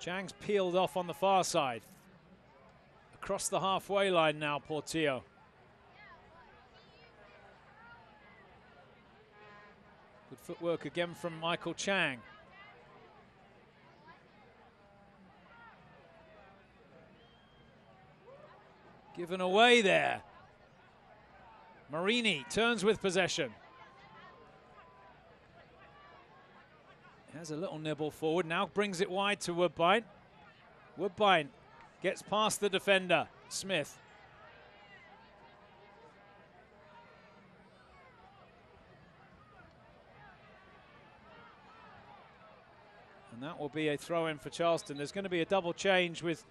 Chang's peeled off on the far side. Across the halfway line now, Portillo. Good footwork again from Michael Chang. Given away there. Marini turns with possession. Has a little nibble forward, now brings it wide to Woodbine. Woodbine gets past the defender, Smith. And that will be a throw-in for Charleston. There's going to be a double change with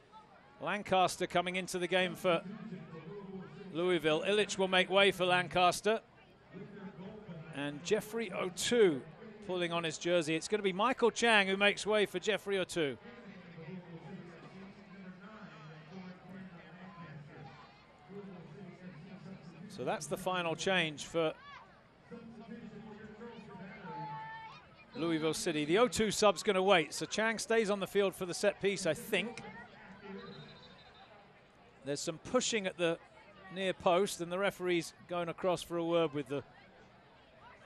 Lancaster coming into the game for Louisville. Illich will make way for Lancaster. And Jeffrey O'Toole pulling on his jersey. It's going to be Michael Chang who makes way for Jeffrey O'Toole. So that's the final change for Louisville City. The O'Toole sub's going to wait, so Chang stays on the field for the set piece, I think. There's some pushing at the near post, and the referee's going across for a word with the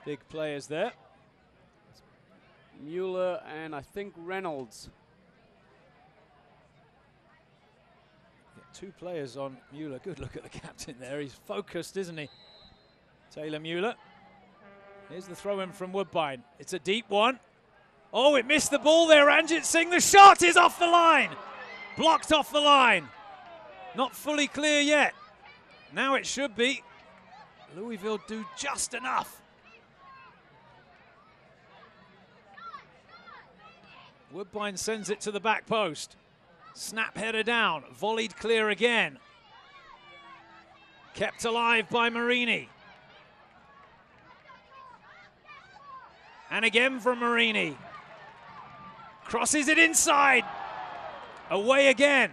big players there. Mueller and I think Reynolds. Two players on Mueller. Good look at the captain there. He's focused, isn't he? Taylor Mueller. Here's the throw-in from Woodbine. It's a deep one. Oh, it missed the ball there, Ranjit Singh. The shot is off the line. Blocked off the line. Not fully clear yet. Now it should be. Louisville do just enough. Woodbine sends it to the back post. Snap header down, volleyed clear again. Kept alive by Marini. And again from Marini. Crosses it inside. Away again.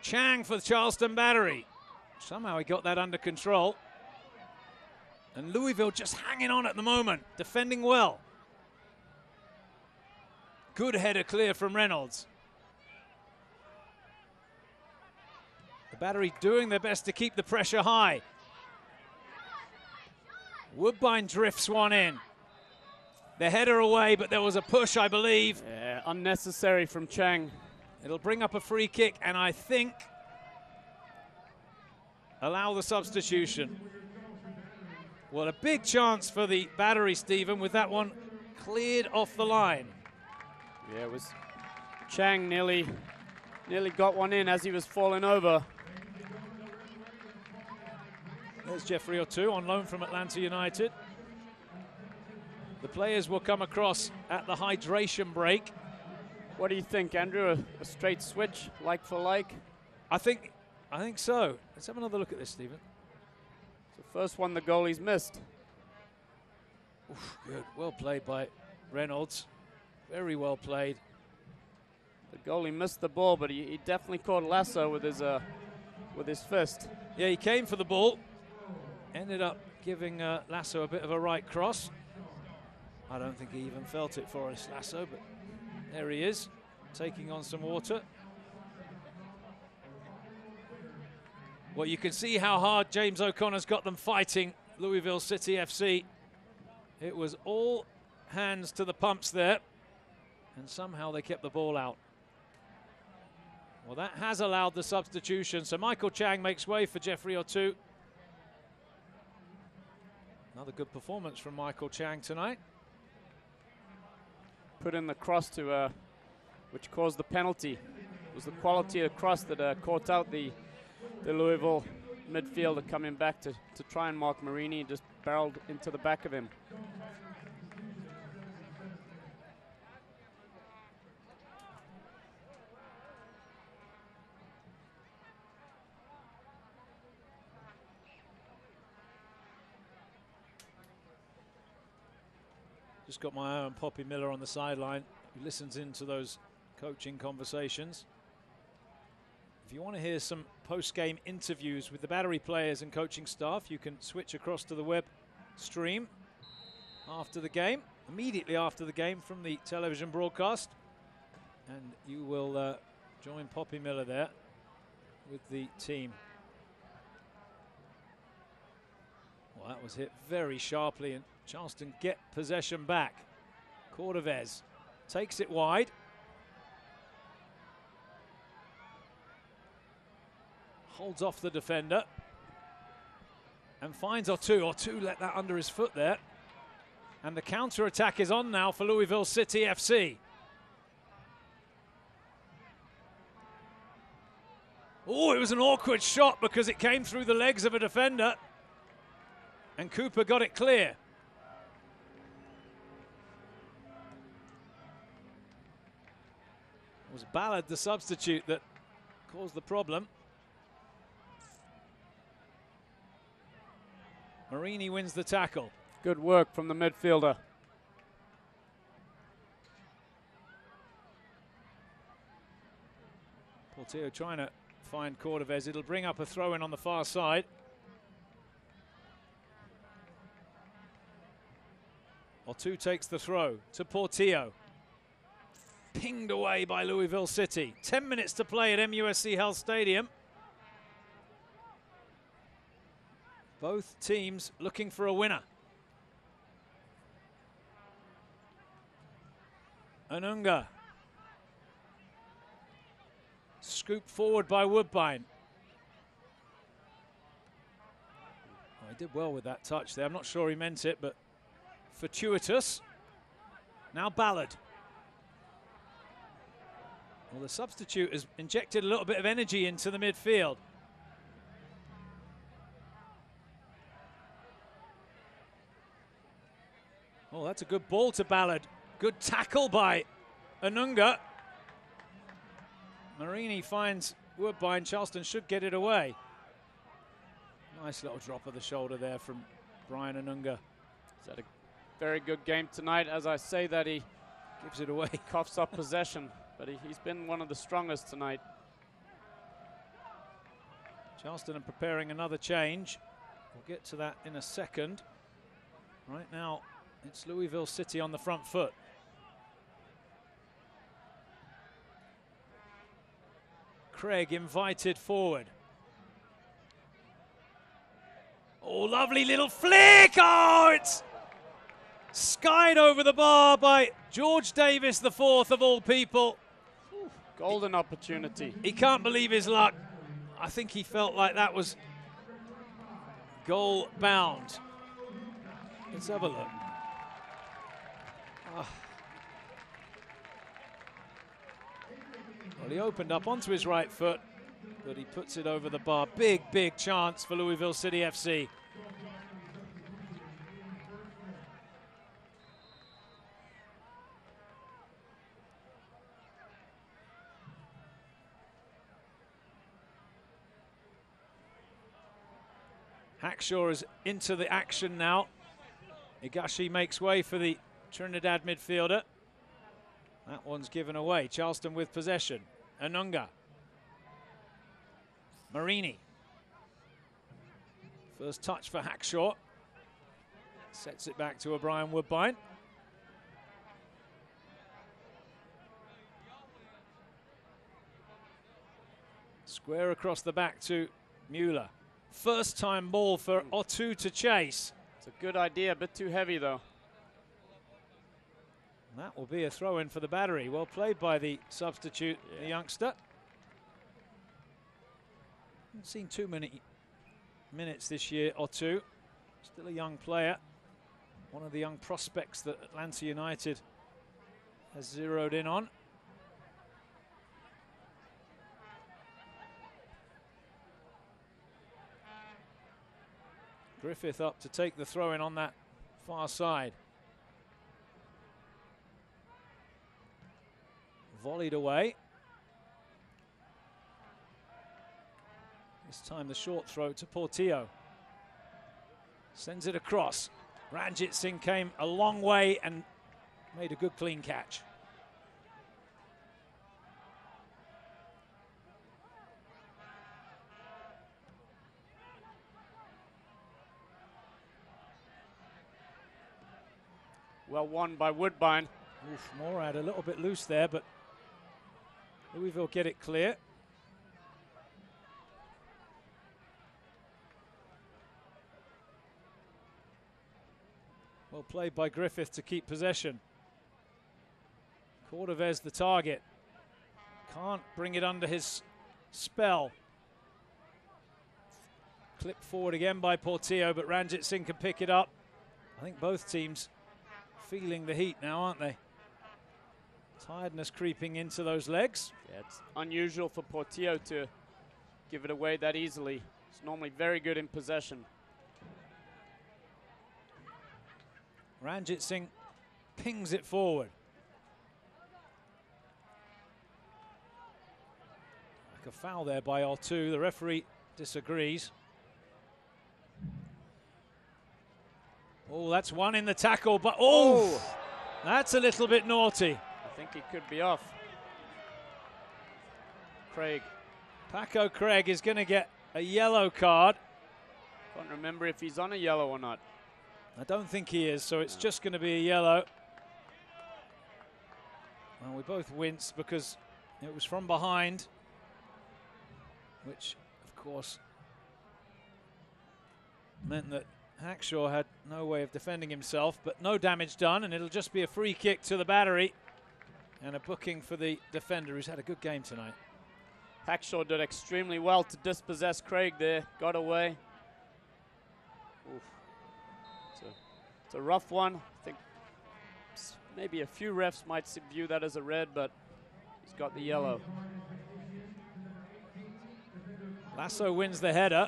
Chang for the Charleston Battery. Somehow he got that under control. And Louisville just hanging on at the moment, defending well. Good header clear from Reynolds. The Battery doing their best to keep the pressure high. Woodbine drifts one in. The header away, but there was a push, I believe. Yeah, unnecessary from Chang. It'll bring up a free kick, and I think allow the substitution. Well, a big chance for the Battery, Stephen, with that one cleared off the line. Yeah, it was Chang nearly got one in as he was falling over. There's Jeffrey O'Toole on loan from Atlanta United. The players will come across at the hydration break. What do you think, Andrew? A straight switch, like for like? I think so. Let's have another look at this, Stephen. It's the first one the goalie's missed. Oof, good. Well played by Reynolds. Very well played. The goalie missed the ball, but he definitely caught Lasso with his fist. Yeah, he came for the ball. Ended up giving Lasso a bit of a right cross. I don't think he even felt it for us, Lasso, but there he is, taking on some water. Well, you can see how hard James O'Connor's got them fighting Louisville City FC. It was all hands to the pumps there, and somehow they kept the ball out. Well, that has allowed the substitution, so Michael Chang makes way for Jeffrey O'Toole. Another good performance from Michael Chang tonight. Put in the cross to which caused the penalty. It was the quality of the cross that caught out the Louisville midfielder coming back to try and mark Marini, just barreled into the back of him. Just got my eye on Poppy Miller on the sideline, who listens into those coaching conversations. If you want to hear some post-game interviews with the Battery players and coaching staff, you can switch across to the web stream after the game, immediately after the game from the television broadcast. And you will join Poppy Miller there with the team. Well, that was hit very sharply, and Charleston get possession back. Cordovez takes it wide. Holds off the defender. And finds O'Toole. O'Toole let that under his foot there. And the counter-attack is on now for Louisville City FC. Oh, it was an awkward shot because it came through the legs of a defender. And Cooper got it clear. It was Ballard, the substitute, that caused the problem. Marini wins the tackle. Good work from the midfielder. Portillo trying to find Cordovez. It'll bring up a throw-in on the far side. O'Toole takes the throw to Portillo. Pinged away by Louisville City. 10 minutes to play at MUSC Health Stadium. Both teams looking for a winner. Anunga. Scooped forward by Woodbine. Oh, he did well with that touch there. I'm not sure he meant it, but fortuitous. Now Ballard. Well, the substitute has injected a little bit of energy into the midfield. Oh, that's a good ball to Ballard. Good tackle by Anunga. Marini finds Woodbine. Charleston should get it away. Nice little drop of the shoulder there from Brian Anunga. He's had a very good game tonight. As I say that, he gives it away. Coughs up possession, but he's been one of the strongest tonight. Charleston are preparing another change. We'll get to that in a second. Right now, it's Louisville City on the front foot. Craig invited forward. Oh, lovely little flick! Oh, it's skied over the bar by George Davis, the fourth of all people. Golden opportunity. He can't believe his luck. I think he felt like that was goal bound. Let's have a look. Well, he opened up onto his right foot, but he puts it over the bar. Big, big chance for Louisville City FC. Hackshaw is into the action now. Higashi makes way for the Trinidad midfielder. That one's given away. Charleston with possession. Anunga. Marini. First touch for Hackshaw. Sets it back to O'Brien Woodbine. Square across the back to Mueller. First time ball for Otu to chase. It's a good idea, a bit too heavy though. And that will be a throw in for the Battery. Well played by the substitute, the youngster. Haven't seen too many minutes this year, Otu. Still a young player. One of the young prospects that Atlanta United has zeroed in on. Griffith up to take the throw in on that far side. Volleyed away. This time the short throw to Portillo. Sends it across. Ranjit Singh came a long way and made a good clean catch. Well won by Woodbine. Oof, Morad a little bit loose there, but Louisville get it clear. Well played by Griffith to keep possession. Cordovez the target. Can't bring it under his spell. Clipped forward again by Portillo, but Ranjit Singh can pick it up. I think both teams feeling the heat now, aren't they? Tiredness creeping into those legs. Yeah, it's unusual for Portillo to give it away that easily. He's normally very good in possession. Ranjit Singh pings it forward. Like a foul there by Otu. The referee disagrees. Oh, that's one in the tackle, but oh, that's a little bit naughty. I think he could be off. Craig. Paco Craig is going to get a yellow card. Can't remember if he's on a yellow or not. I don't think he is, so it's just going to be a yellow. Well, we both winced because it was from behind, which, of course, meant that Hackshaw had no way of defending himself, but no damage done, and it'll just be a free kick to the Battery and a booking for the defender, who's had a good game tonight. Hackshaw did extremely well to dispossess Craig there, got away. Oof. It's a rough one. I think maybe a few refs might view that as a red, but he's got the yellow. Lasso wins the header.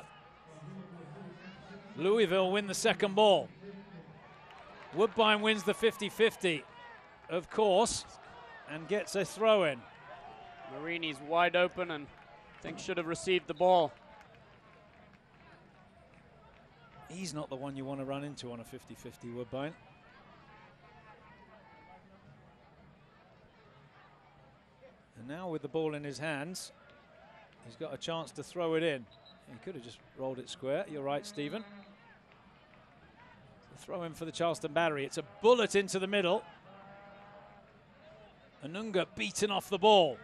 Louisville win the second ball. Woodbine wins the 50-50, of course, and gets a throw in. Marini's wide open and I think should have received the ball. He's not the one you want to run into on a 50-50, Woodbine. And now with the ball in his hands, he's got a chance to throw it in. He could have just rolled it square. You're right, Stephen. The throw in for the Charleston battery. It's a bullet into the middle. Anunga beaten off the ball.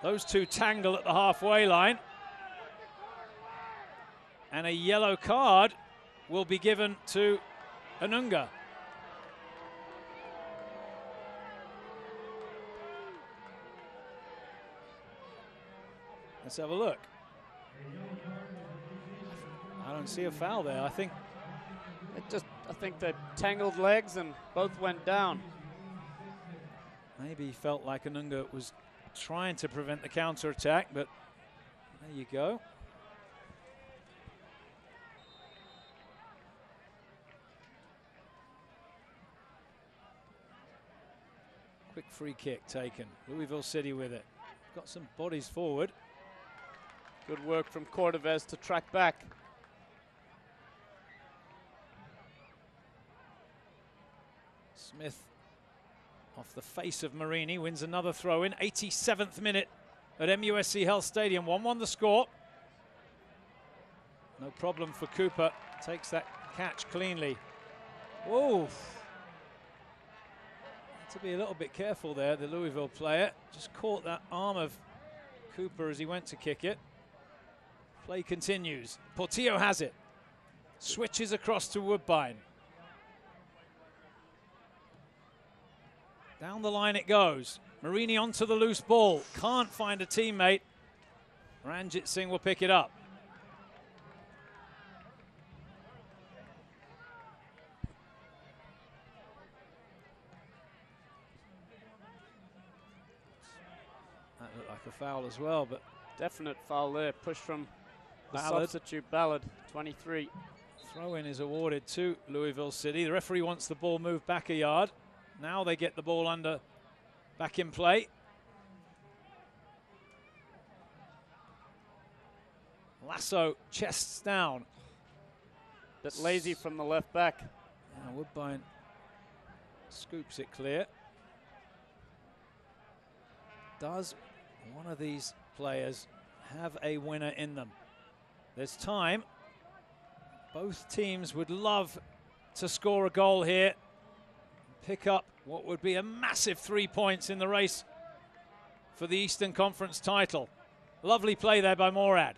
Those two tangle at the halfway line. And a yellow card will be given to Anunga. Let's have a look. I don't see a foul there. I think they tangled legs and both went down. Maybe he felt like Anunga was trying to prevent the counter-attack, but there you go. Quick free kick taken. Louisville City with it. Got some bodies forward. Good work from Cordovez to track back. Smith off the face of Marini wins another throw in. 87th minute at MUSC Health Stadium. 1-1 the score. No problem for Cooper. Takes that catch cleanly. Whoa. Had to be a little bit careful there, the Louisville player. Just caught that arm of Cooper as he went to kick it. Play continues. Portillo has it. Switches across to Woodbine. Down the line it goes. Marini onto the loose ball. Can't find a teammate. Ranjit Singh will pick it up. That looked like a foul as well, but definite foul there. Push from the Ballard. substitute Ballard, 23. Throw-in is awarded to Louisville City. The referee wants the ball moved back a yard. Now they get the ball back in play. Lasso chests down. Bit lazy from the left back. Now Woodbine scoops it clear. Does one of these players have a winner in them? There's time. Both teams would love to score a goal here. Pick up what would be a massive 3 points in the race for the Eastern Conference title. Lovely play there by Morad.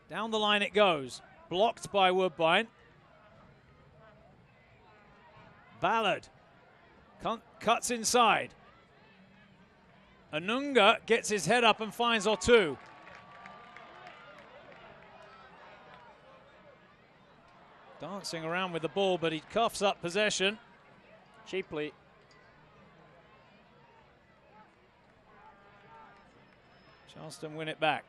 Down the line it goes. Blocked by Woodbine. Ballard cuts inside. Anunga gets his head up and finds Otu. Dancing around with the ball, but he coughs up possession. Cheaply. Charleston win it back.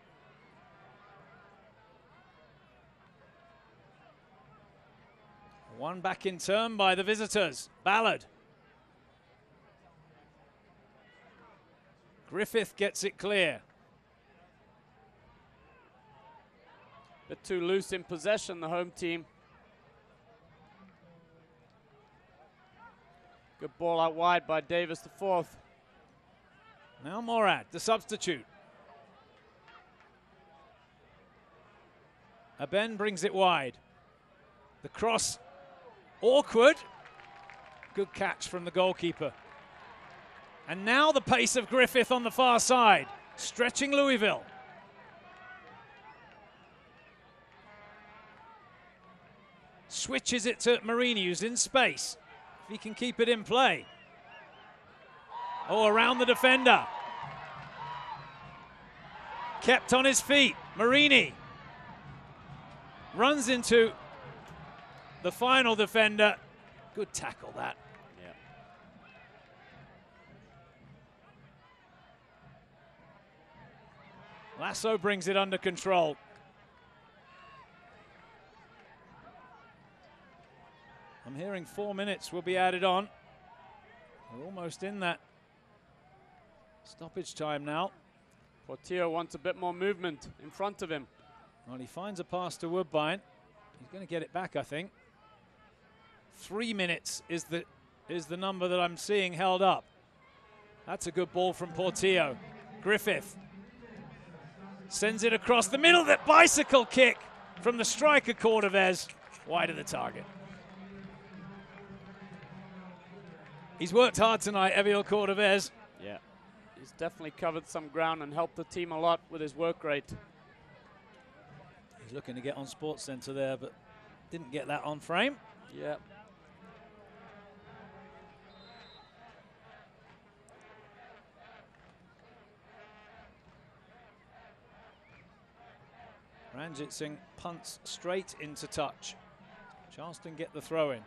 One back in turn by the visitors. Ballard. Griffith gets it clear. Bit too loose in possession, the home team. Good ball out wide by Davis, the fourth. Now Morad, the substitute. Aben brings it wide. The cross, awkward. Good catch from the goalkeeper. And now the pace of Griffith on the far side, stretching Louisville. Switches it to Marini, who's in space. If he can keep it in play. Oh, around the defender. Kept on his feet. Marini runs into the final defender. Good tackle, that. Yeah. Lasso brings it under control. I'm hearing 4 minutes will be added on. We're almost in that stoppage time now. Portillo wants a bit more movement in front of him. Well, he finds a pass to Woodbine. He's going to get it back, I think. 3 minutes is the number that I'm seeing held up. That's a good ball from Portillo. Griffith sends it across the middle. That bicycle kick from the striker, Cordovez, wide of the target. He's worked hard tonight, Eviel Cordovez. Yeah, he's definitely covered some ground and helped the team a lot with his work rate. He's looking to get on Sports Center there, but didn't get that on frame. Yeah. Ranjit Singh punts straight into touch. Charleston get the throw in.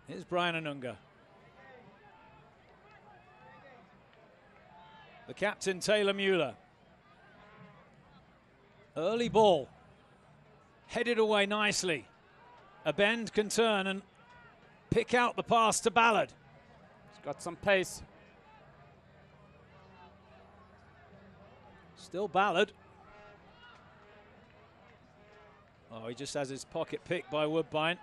Here's Brian Anunga. The captain, Taylor Mueller. Early ball. Headed away nicely. A bend can turn and pick out the pass to Ballard. He's got some pace. Still Ballard. Oh, he just has his pocket picked by Woodbine.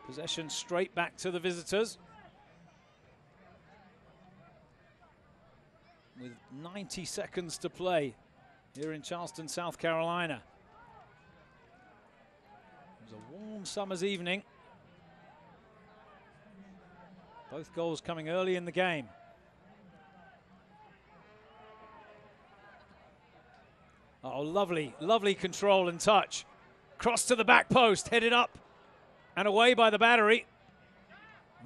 Possession straight back to the visitors. With 90 seconds to play here in Charleston, South Carolina. It was a warm summer's evening. Both goals coming early in the game. Oh, lovely, lovely control and touch. Cross to the back post, headed up and away by the battery.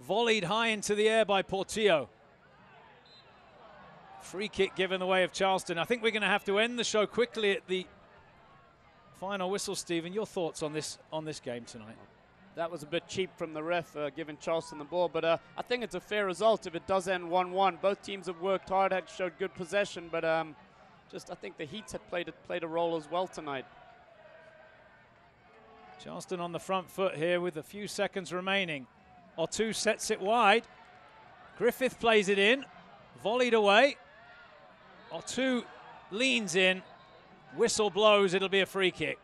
Volleyed high into the air by Portillo. Free kick given the way of Charleston. I think we're going to have to end the show quickly at the final whistle. Stephen, your thoughts on this game tonight? That was a bit cheap from the ref, giving Charleston the ball, but I think it's a fair result if it does end 1-1. Both teams have worked hard, had showed good possession, but just I think the Heats had played a role as well tonight. Charleston on the front foot here with a few seconds remaining. Otu sets it wide. Griffith plays it in. Volleyed away. Otu leans in. Whistle blows. It'll be a free kick.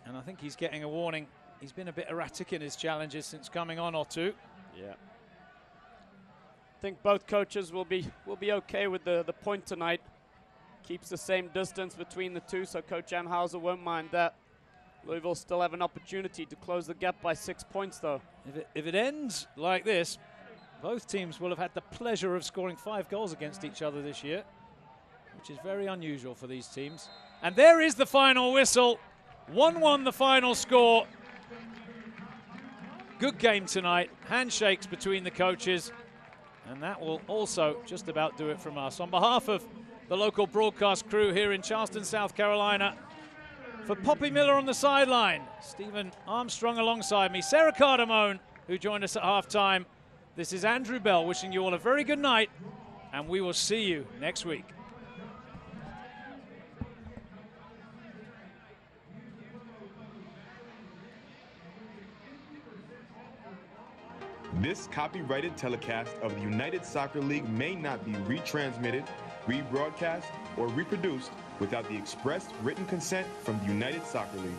And I think he's getting a warning. He's been a bit erratic in his challenges since coming on, Otu. Yeah. I think both coaches will be okay with the point tonight. Keeps the same distance between the two, so Coach Anhauser won't mind that. Louisville still have an opportunity to close the gap by 6 points, though. If it ends like this, both teams will have had the pleasure of scoring 5 goals against each other this year, which is very unusual for these teams. And there is the final whistle. 1-1 the final score. Good game tonight. Handshakes between the coaches. And that will also just about do it from us. On behalf of the local broadcast crew here in Charleston, South Carolina, for Poppy Miller on the sideline, Stephen Armstrong alongside me, Sarah Cardamone, who joined us at halftime. This is Andrew Bell wishing you all a very good night, and we will see you next week. This copyrighted telecast of the United Soccer League may not be retransmitted, rebroadcast, or reproduced without the express written consent from the United Soccer League.